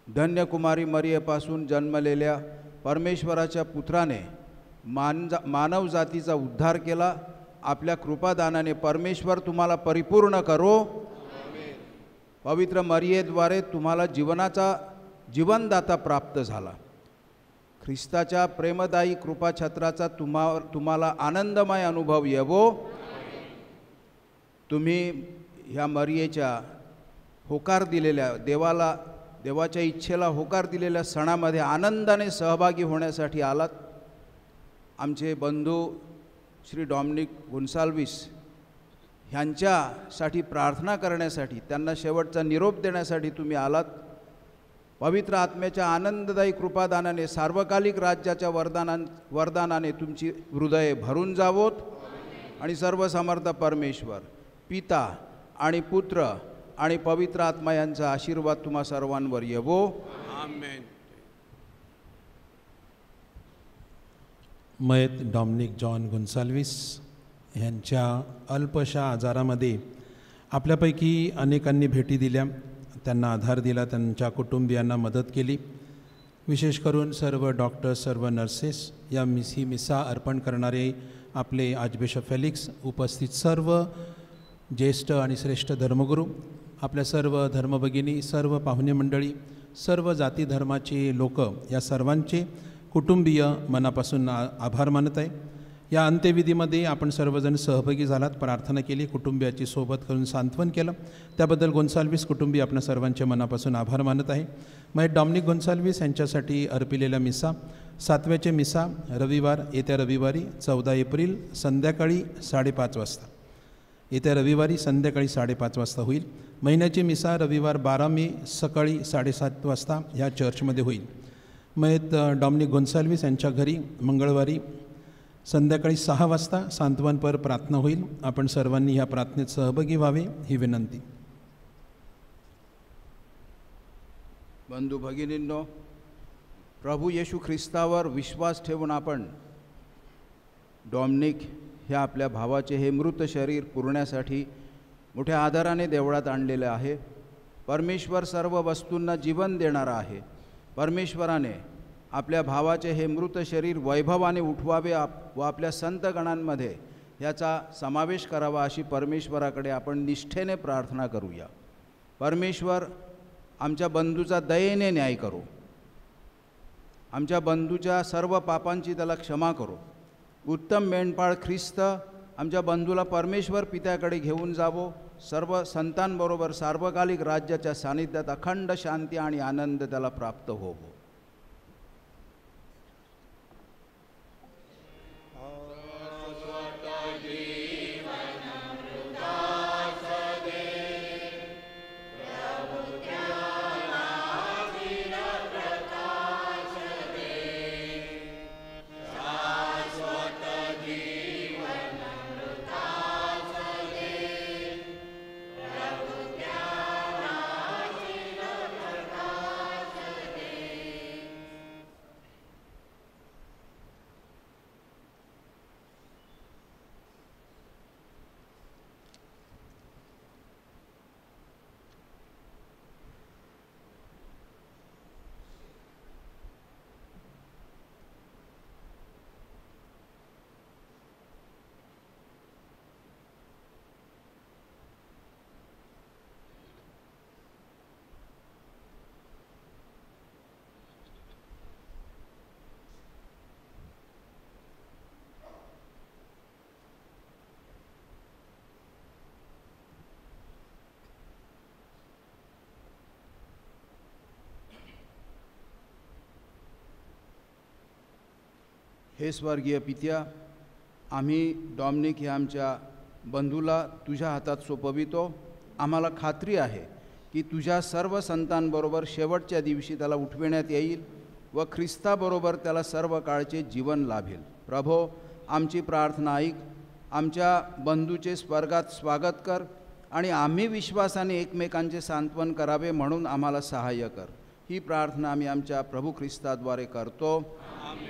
[SPEAKER 2] धन्य कुमारी मरियेपासून जन्मलेल्या परमेश्वराच्या पुत्राने मानव जातीचा उद्धार केला. आपल्या कृपादानाने परमेश्वर तुम्हाला परिपूर्ण करो. पवित्र मरियेद्वारे तुम्हाला जीवनदाता प्राप्त झाला. ख्रिस्ताच्या प्रेमदायी कृपाछत्राचा तुम्हाला आनंदमय अनुभव येवो. तुम्ही ह्या मरियेच्या होकार दिलेल्या देवाच्या इच्छेला होकार दिलेल्या सणामध्ये आनंदाने सहभागी होण्यासाठी आलात. आमचे बंधू श्री डॉमिनिक गोन्साल्विस ह्यांच्यासाठी प्रार्थना करण्यासाठी, त्यांना शेवटचा निरोप देण्यासाठी तुम्ही आलात. पवित्र आत्म्याच्या आनंददायी कृपादानाने सार्वकालिक राज्याच्या वरदानाने तुमची हृदये भरून जावोत आणि सर्वसमर्थ परमेश्वर पिता आणि पुत्र आणि पवित्र आत्मा यांचा आशीर्वाद तुम्हा सर्वांवर येवो.
[SPEAKER 3] आमेन. मयत डॉमिनिक जॉन गोन्साल्विस यांच्या अल्पशा आजारामध्ये आपल्यापैकी अनेकांनी भेटी दिल्या, त्यांना आधार दिला, त्यांच्या कुटुंबियांना मदत केली. विशेष करून सर्व डॉक्टर्स, सर्व नर्सेस, ही मिसा अर्पण करणारे आपले आर्चबिशप फेलिक्स, उपस्थित सर्व ज्येष्ठ आणि श्रेष्ठ धर्मगुरू, आपल्या सर्व धर्मभगिनी, सर्व पाहुणे मंडळी, सर्व जाती धर्माचे लोक, या सर्वांचे कुटुंबीय मनापासून आभार मानत आहे. या अंत्यविधीमध्ये आपण सर्वजण सहभागी झालात, प्रार्थना केली, कुटुंबियाची सोबत करून सांत्वन केलं, त्याबद्दल गोन्साल्विस कुटुंबीय आपण सर्वांचे मनापासून आभार मानत आहे. मग डॉमिनिक गोन्साल्विस यांच्यासाठी अर्पिलेल्या मिसा, 7व्याचे मिसा येत्या रविवारी 14 एप्रिल संध्याकाळी 5:30 वाजता, येत्या रविवारी संध्याकाळी 5:30 वाजता होईल. महिन्याची मिसा रविवार 12 मे सकाळी 7:30 वाजता ह्या चर्चमध्ये होईल. मयत डॉमिनिक गोन्साल्विस यांच्या घरी मंगळवारी संध्याकाळी 6 वाजता सांत्वनपर प्रार्थना होईल. आपण सर्वांनी ह्या प्रार्थनेत सहभागी व्हावे ही विनंती.
[SPEAKER 2] बंधू भगिनींनो, प्रभू येशू ख्रिस्तावर विश्वास ठेवून आपण डॉमिनिक ह्या आपल्या भावाचे हे मृत शरीर पुरण्यासाठी मोठ्या आदराने देवळात आणलेले आहे. परमेश्वर सर्व वस्तूंना जीवन देणारा आहे. परमेश्वराने आपल्या भावाचे हे मृत शरीर वैभवाने उठवावे व आपल्या संतगणांमध्ये याचा समावेश करावा, अशी परमेश्वराकडे आपण निष्ठेने प्रार्थना करूया. परमेश्वर आमच्या बंधूचा दयेने न्याय करो. आमच्या बंधूच्या सर्व पापांची त्याला क्षमा करो. उत्तम मेंढपाळ ख्रिस्त आमच्या बंधूला परमेश्वर पित्याकडे घेऊन जावो. सर्व संतांबरोबर सार्वकालिक राज्याच्या सानिध्यात अखंड शांती आणि आनंद त्याला प्राप्त होवो. हे स्वर्गीय पित्या, आम्ही डॉमिनिक ह्या आमच्या बंधूला तुझ्या हातात सोपवितो. आम्हाला खात्री आहे की तुझ्या सर्व संतांबरोबर शेवटच्या दिवशी त्याला उठविण्यात येईल. व ख्रिस्ताबरोबर त्याला सर्व काळचे जीवन लाभेल. प्रभो, आमची प्रार्थना ऐक. आमच्या बंधूचे स्वर्गात स्वागत कर आणि आम्ही विश्वासाने एकमेकांचे सांत्वन करावे म्हणून आम्हाला सहाय्य कर. ही प्रार्थना आम्ही आमच्या प्रभू ख्रिस्ताद्वारे करतो.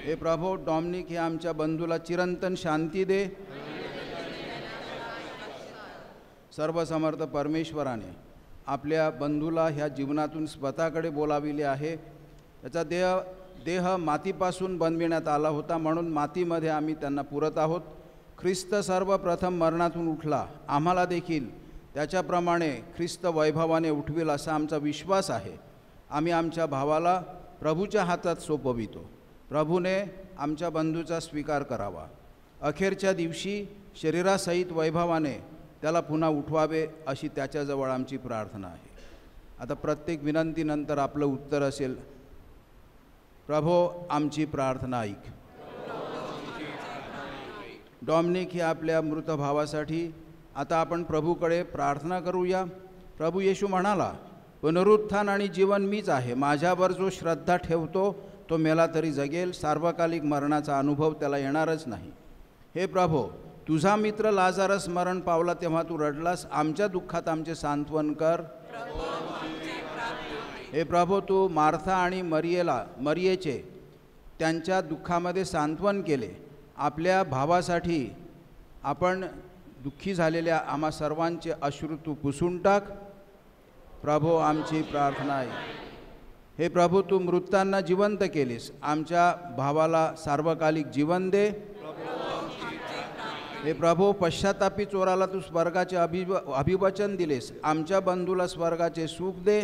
[SPEAKER 2] हे प्रभो, डॉमिनिक हे आमच्या बंधूला चिरंतन शांती दे. सर्वसमर्थ परमेश्वराने आपल्या बंधूला ह्या जीवनातून स्वतःकडे बोलाविले आहे. त्याचा देह मातीपासून बनविण्यात आला होता, म्हणून मातीमध्ये आम्ही त्यांना पुरत आहोत. ख्रिस्त सर्वप्रथम मरणातून उठला, आम्हाला देखील त्याच्याप्रमाणे ख्रिस्त वैभवाने उठवेल असा आमचा विश्वास आहे. आम्ही आमच्या भावाला प्रभूच्या हातात सोपवितो. प्रभूने आमच्या बंधूचा स्वीकार करावा. अखेरच्या दिवशी शरीरासहित वैभवाने त्याला पुन्हा उठवावे अशी त्याच्याजवळ आमची प्रार्थना आहे. आता प्रत्येक विनंतीनंतर आपलं उत्तर असेल, प्रभो, आमची प्रार्थना ऐक. डॉमिनिक हे आपल्या मृत भावासाठी आता आपण प्रभूकडे प्रार्थना करूया. प्रभू येशू म्हणाला, पुनरुत्थान आणि जीवन मीच आहे. माझ्यावर जो श्रद्धा ठेवतो तो मेला तरी जगेल. सार्वकालिक मरणाचा अनुभव त्याला येणारच नाही. हे प्रभो, तुझा मित्र लाजारस मरण पावला तेव्हा तू रडलास. आमच्या दुःखात आमचे सांत्वन कर. हे प्रभो, तू मार्था आणि मरियेचे त्यांच्या दुःखामध्ये सांत्वन केले. आपल्या भावासाठी आपण दुःखी झालेल्या आम्हा सर्वांचे अश्रू तू पुसून टाक. प्रभो, आमची प्रार्थना आहे. हे प्रभू, तू मृतांना जिवंत केलीस. आमच्या भावाला सार्वकालिक जीवन दे. हे प्रभू, पश्चातापी चोराला तू स्वर्गाचे अभिवचन दिलेस. आमच्या बंधूला स्वर्गाचे सुख दे.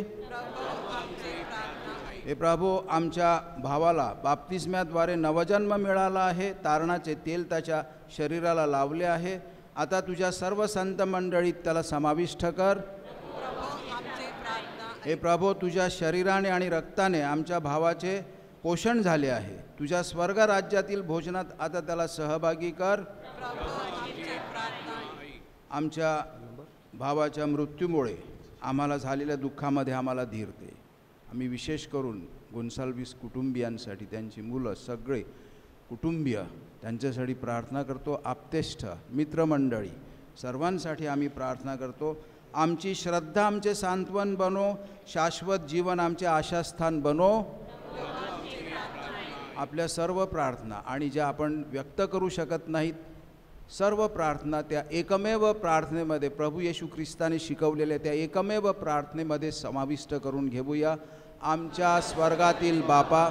[SPEAKER 2] हे प्रभू, आमच्या भावाला बाप्तिस्म्याद्वारे नवजन्म मिळाला आहे. तारणाचे तेल त्याच्या शरीराला लावले आहे. आता तुझ्या सर्व संत मंडळीत त्याला समाविष्ट कर. हे प्रभो, तुझ्या शरीराने आणि रक्ताने आमच्या भावाचे पोषण झाले आहे. तुझ्या स्वर्ग राज्यातील भोजनात आता त्याला सहभागी कर. आमच्या भावाच्या मृत्यूमुळे आम्हाला झालेल्या दुःखामध्ये आम्हाला धीर दे. आम्ही विशेष करून गोन्साल्विस कुटुंबियांसाठी, त्यांची मुलं, सगळे कुटुंबीय त्यांच्यासाठी प्रार्थना करतो. आप्तेष्ट मित्रमंडळी सर्वांसाठी आम्ही प्रार्थना करतो. आमची श्रद्धा आमचे सांत्वन बनो. शाश्वत जीवन आमचे आशास्थान बनो. आपल्या सर्व प्रार्थना आणि ज्या आपण व्यक्त करू शकत नाहीत, सर्व प्रार्थना त्या एकमेव प्रार्थनेमध्ये, प्रभू येशू ख्रिस्ताने शिकवलेल्या त्या एकमेव प्रार्थनेमध्ये समाविष्ट करून घेऊया. आमच्या स्वर्गातील बापा,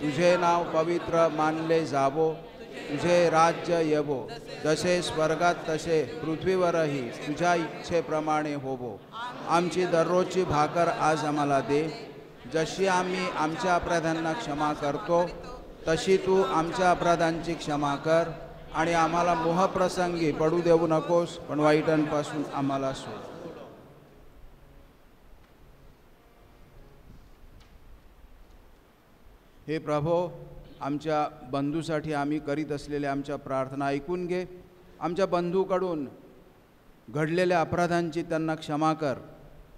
[SPEAKER 2] तुझे नाव पवित्र मानले जावो. तुझे राज्य येवो. जसे स्वर्गात तसे पृथ्वीवरही तुझ्या इच्छेप्रमाणे होवो. आमची दररोजची भाकर आज आम्हाला दे. जशी आम्ही आमच्या अपराधांना क्षमा करतो तशी तू आमच्या अपराधांची क्षमा कर. आणि आम्हाला मोहप्रसंगी पडू देऊ नकोस, पण वाईटांपासून आम्हाला सोड. हे प्रभो, आमच्या बंधूसाठी आम्ही करीत असलेल्या आमच्या प्रार्थना ऐकून घे. आमच्या बंधूकडून घडलेल्या अपराधांची त्यांना क्षमा कर.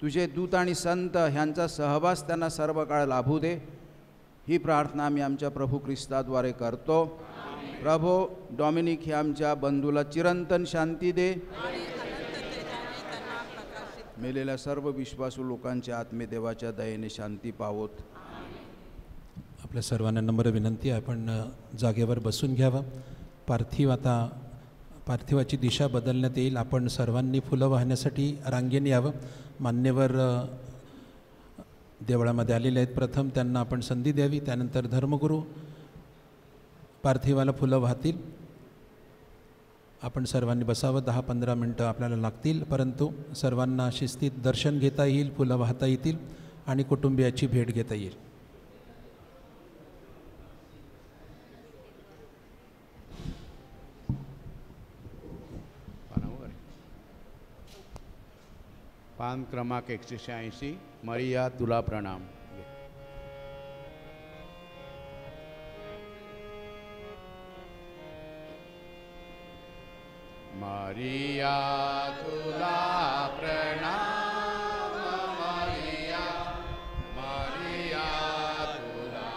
[SPEAKER 2] तुझे दूत आणि संत ह्यांचा सहवास त्यांना सर्व काळ लाभू दे. ही प्रार्थना आम्ही आमच्या प्रभू ख्रिस्ताद्वारे करतो. प्रभो, डॉमिनिक हे आमच्या बंधूला चिरंतन शांती दे. मेलेल्या सर्व विश्वासू लोकांच्या आत्मे देवाच्या दयेने शांती पावोत.
[SPEAKER 3] आपल्या सर्वांना नम्र विनंती आहे, आपण जागेवर बसून घ्यावं. पार्थिवाची दिशा बदलण्यात येईल. आपण सर्वांनी फुलं वाहण्यासाठी रांगेने यावं. मान्यवर देवळामध्ये आलेले आहेत, प्रथम त्यांना आपण संधी द्यावी. त्यानंतर धर्मगुरू पार्थिवाला फुलं वाहतील. आपण सर्वांनी बसावं. 10-15 मिनटं आपल्याला लागतील, परंतु सर्वांना शिस्तीत दर्शन घेता येईल, फुलं वाहता येतील आणि कुटुंबियाची भेट घेता येईल.
[SPEAKER 8] पान क्रमांक 180, मरिया तुला प्रणाम.
[SPEAKER 7] मरिया तुला प्रणाम. मरिया, मरिया तुला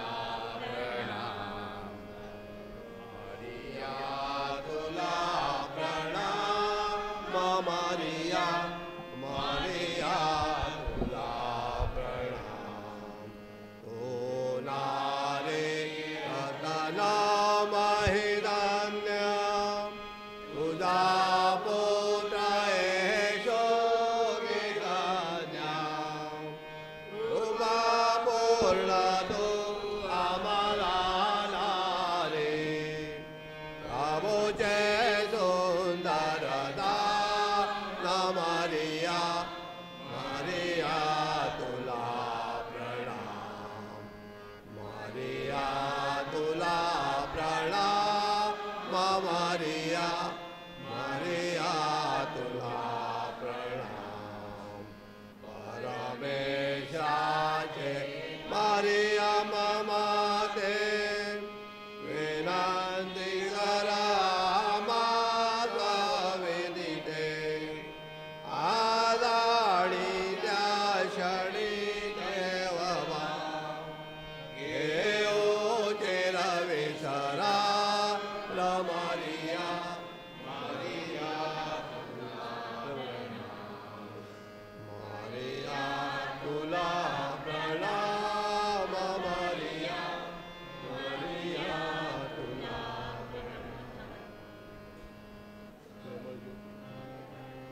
[SPEAKER 9] पूर्ण तू आम्हाला रे प्रभूचे सुंदर दान मारिया मारिया तुला प्रणाम मारिया तुला प्रणाम मारिया मारिया तुला प्रणाम परमेश्वराचे मारिया माते विनंती करा माधविते आदाडी त्या क्षणी देवबा घेऊ चेर विसरा मारिया मारिया मारिया तुला प्रणाम मारिया मारिया तुला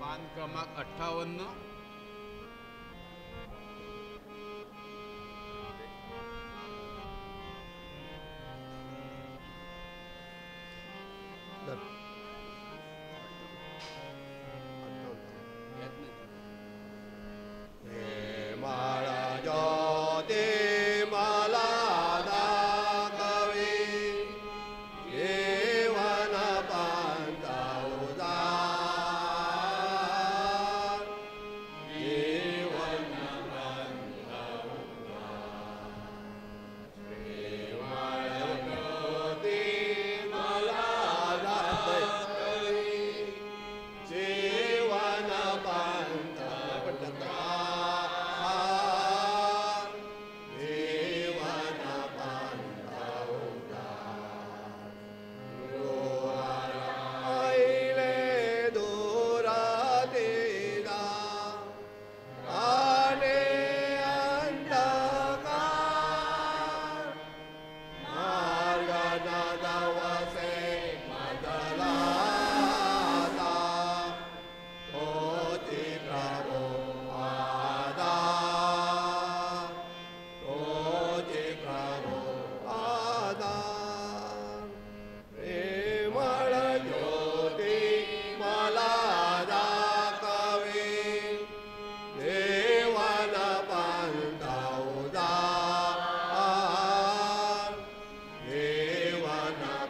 [SPEAKER 7] पान क्रमांक 58.
[SPEAKER 9] माळा ज्योती मला दाखवी जीवन पांता उदार जीवन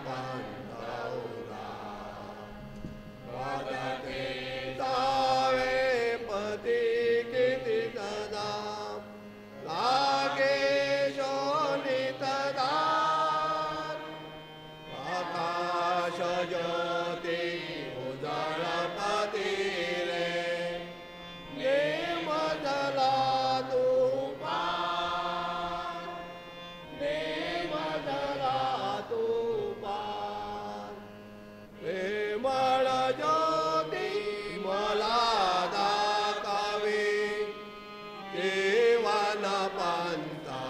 [SPEAKER 9] पांता उदार माळा ज्योती मला दाखवी जीवन पांता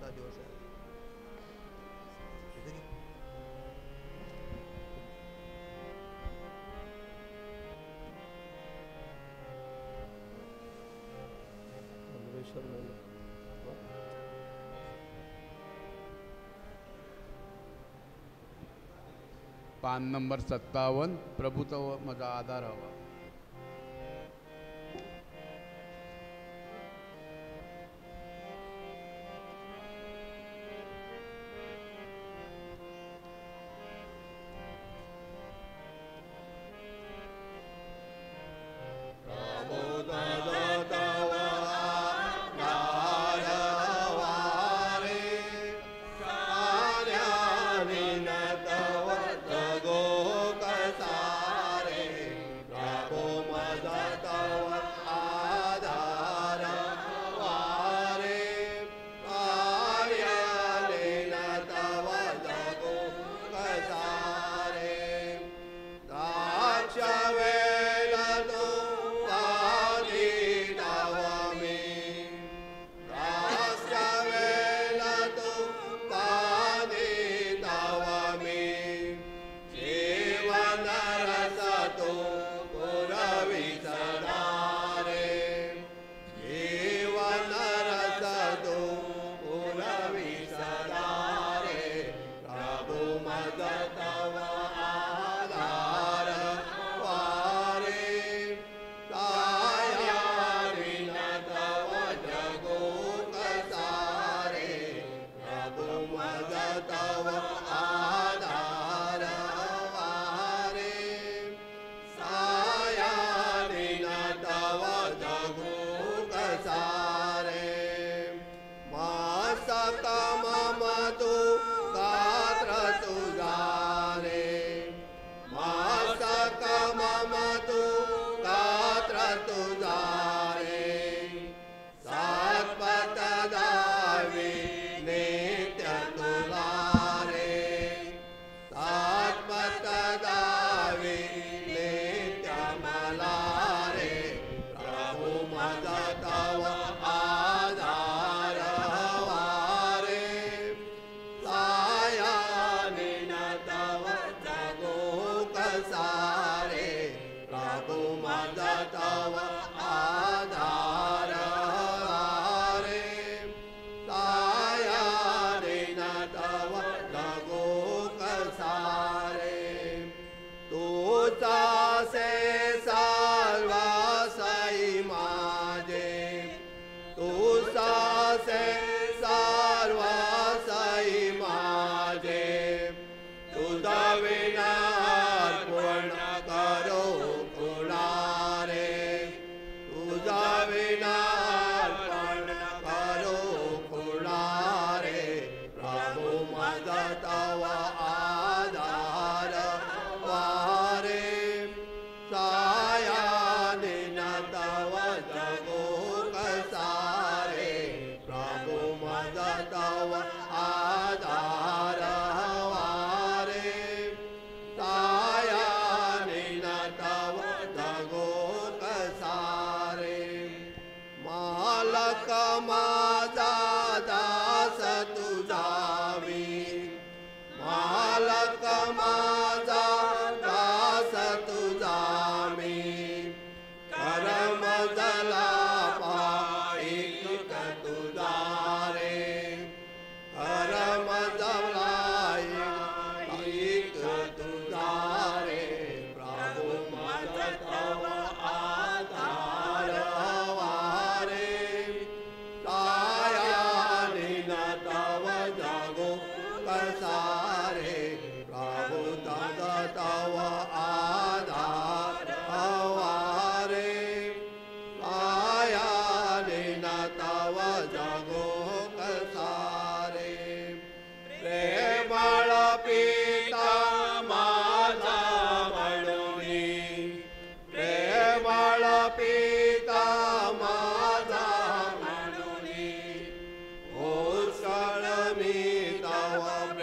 [SPEAKER 9] कोणता दिवस आहे? इथे नाही.
[SPEAKER 7] पान नंबर 57, प्रभूचा माझा आधार हवा.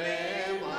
[SPEAKER 9] प्रेम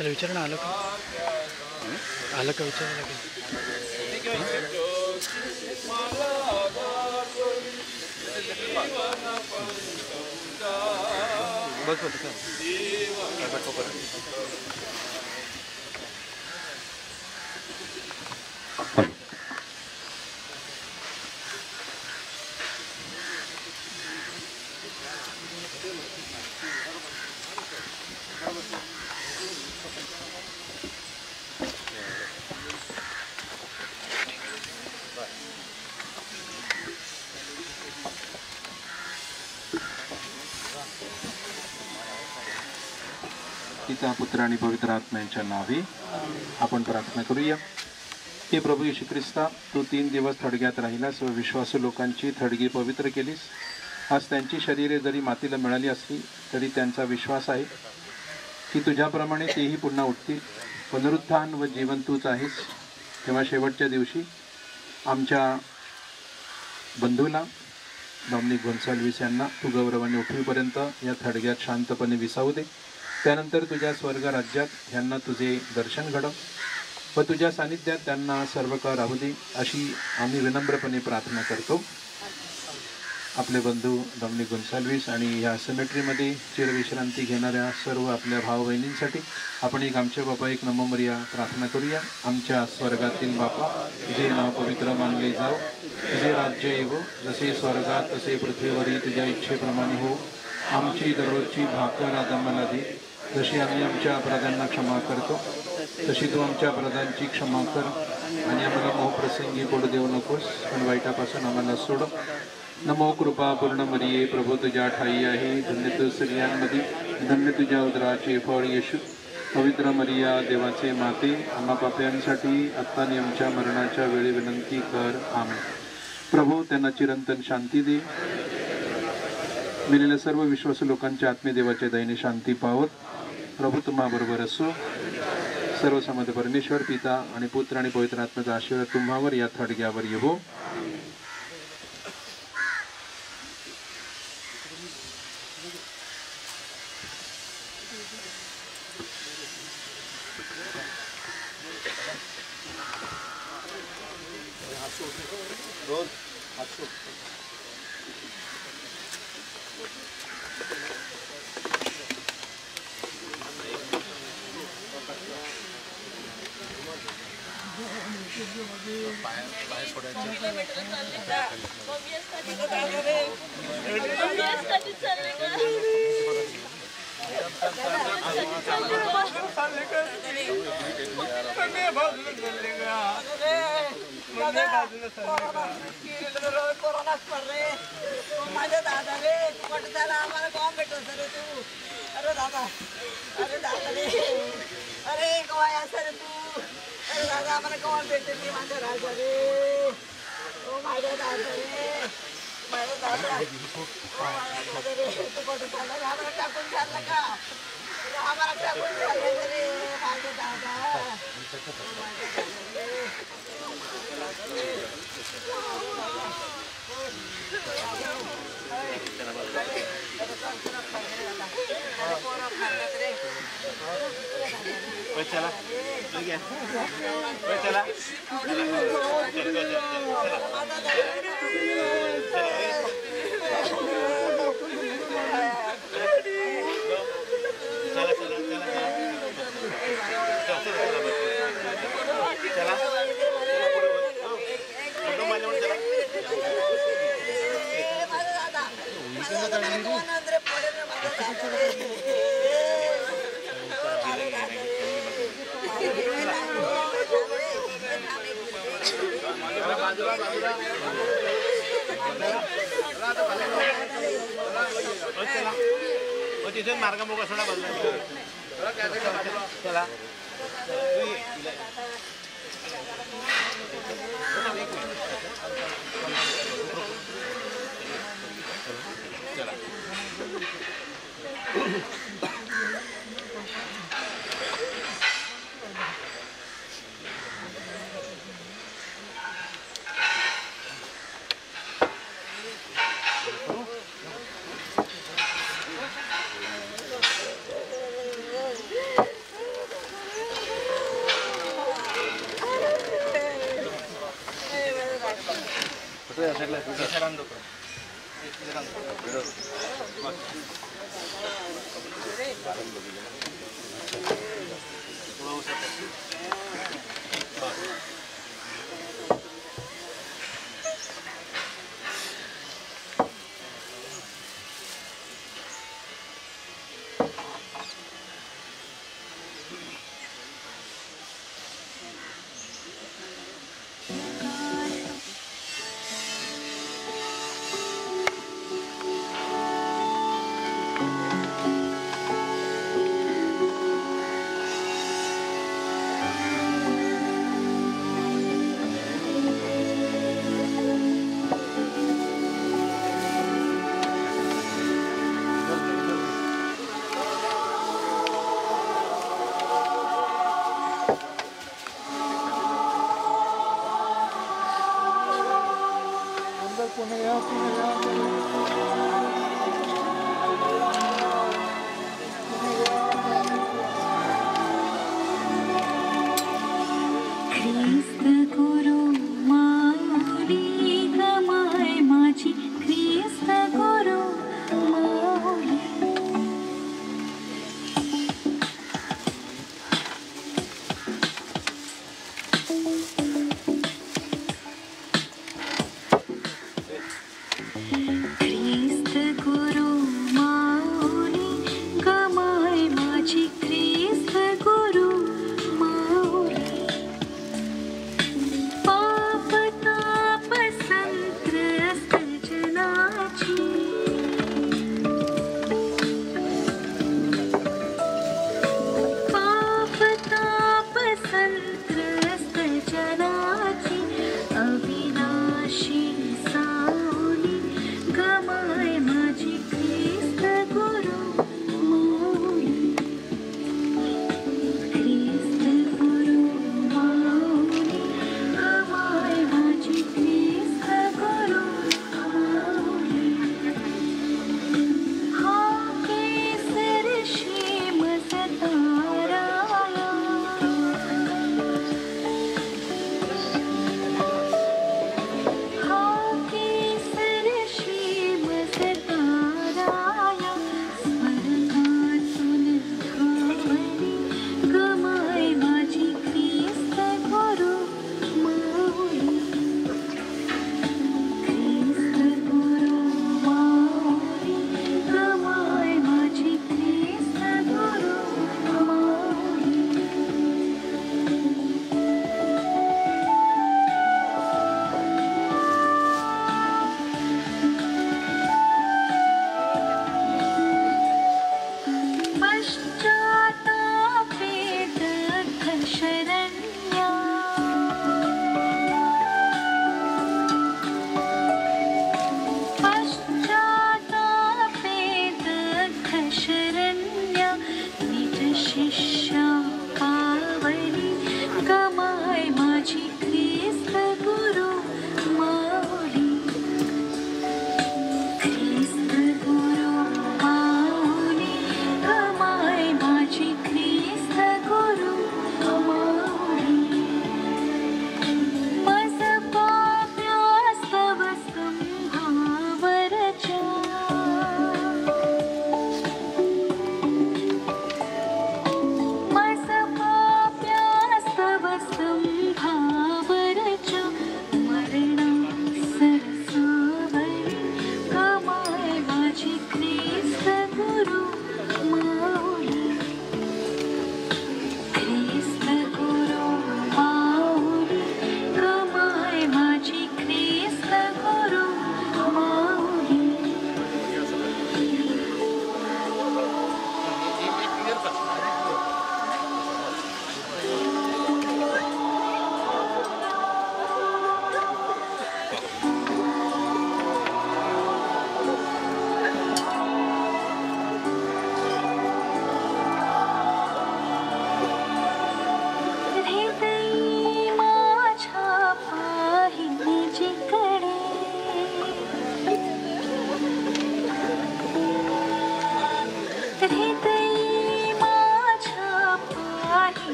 [SPEAKER 10] त्याला विचार ना, आलं का विचारायला की बस
[SPEAKER 3] पिता पुत्र आणि पवित्र आत्म्यांच्या नावे आपण प्रार्थना करूया. हे प्रभू येशू ख्रिस्ता, तू 3 दिवस थडग्यात राहिलास व विश्वासू लोकांची थडगी पवित्र केलीस. आज त्यांची शरीरे जरी मातीला मिळाली असली तरी त्यांचा विश्वास आहे की तुझ्याप्रमाणे तेही पुन्हा उठतील. पुनरुत्थान व जीवन तूच आहेस. तेव्हा शेवटच्या दिवशी आमच्या बंधूला डॉमिनिक गोन्साल्विस यांना तू गौरवाने उठवीपर्यंत या थडग्यात शांतपणे विसावू दे. त्यानंतर तुझ्या स्वर्ग राज्यात ह्यांना तुझे दर्शन घडव व तुझ्या सानिध्यात त्यांना सर्व काळ राहू दे, अशी आम्ही विनम्रपणे प्रार्थना करतो. आपले बंधू डॉमिनिक गोन्साल्विस आणि ह्या सेमेट्रीमध्ये चिरविश्रांती घेणाऱ्या सर्व आपल्या भाऊ बहिणींसाठी आपण एक आमच्या बापा एक नमो मरिया प्रार्थना करूया. आमच्या स्वर्गातील बापा, जे नाव पवित्र मानले जाओ, तुझे राज्य येवो, जसे स्वर्गात तसे पृथ्वीवरही तुझ्या इच्छेप्रमाणे हो. आमची दररोजची भाकर आज आम्हाला दे, जशी आम्ही आमच्या अपराधांना क्षमा करतो तशी तू आमच्या अपराधांची क्षमा कर. आणि आम्हाला मोहप्रसंगी पडू देऊ नकोस, पण वाईटापासून आम्हाला सोड. नमो कृपा पूर्ण मरिये, प्रभू तुझ्या ठाई आहे, धन्य तू स्त्रियांमध्ये, धन्य तुझ्या उदराचे फळ येशू. पवित्र मरिया, देवाचे माते, आम्हा पाप्यांसाठी आत्ता आणि आमच्या मरणाच्या वेळी विनंती कर. आमेन. प्रभू त्यांना चिरंतन शांती दे. मेलेल्या सर्व विश्वासू लोकांच्या आत्मेदेवाच्या दयेने शांती पावत. प्रभू तुम्हाबरोबर असो. सर्वसमर्थ परमेश्वर पिता आणि पुत्र आणि पवित्र आत्म्याचा आशीर्वाद तुम्हावर या थडग्यावर येवो.
[SPEAKER 11] माझ्या दादा रे, तू कुठे झाला? आम्हाला कॉम भेटतो सर तू. अरे दादा, अरे दादा रे, अरे कवाय असं रे तू. अरे दादा, आम्हाला कॉम भेटते मी माझ्या राजा रे. ओ माझ्या दादा रे, माझ्या दादा, माझ्या दादा रे, तू कुठे झाला? आम्हाला टाकून झाला का? आम्हाला टाकून झालं रे माझ्या दादा.
[SPEAKER 10] चला चला तिथून मार्ग मोकळा सोडा बदला चला
[SPEAKER 12] ख्रिस्त गुरु माऊली गमाय माझी ख्रिस्त गुरु माऊली ख्रिस्त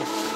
[SPEAKER 10] घाल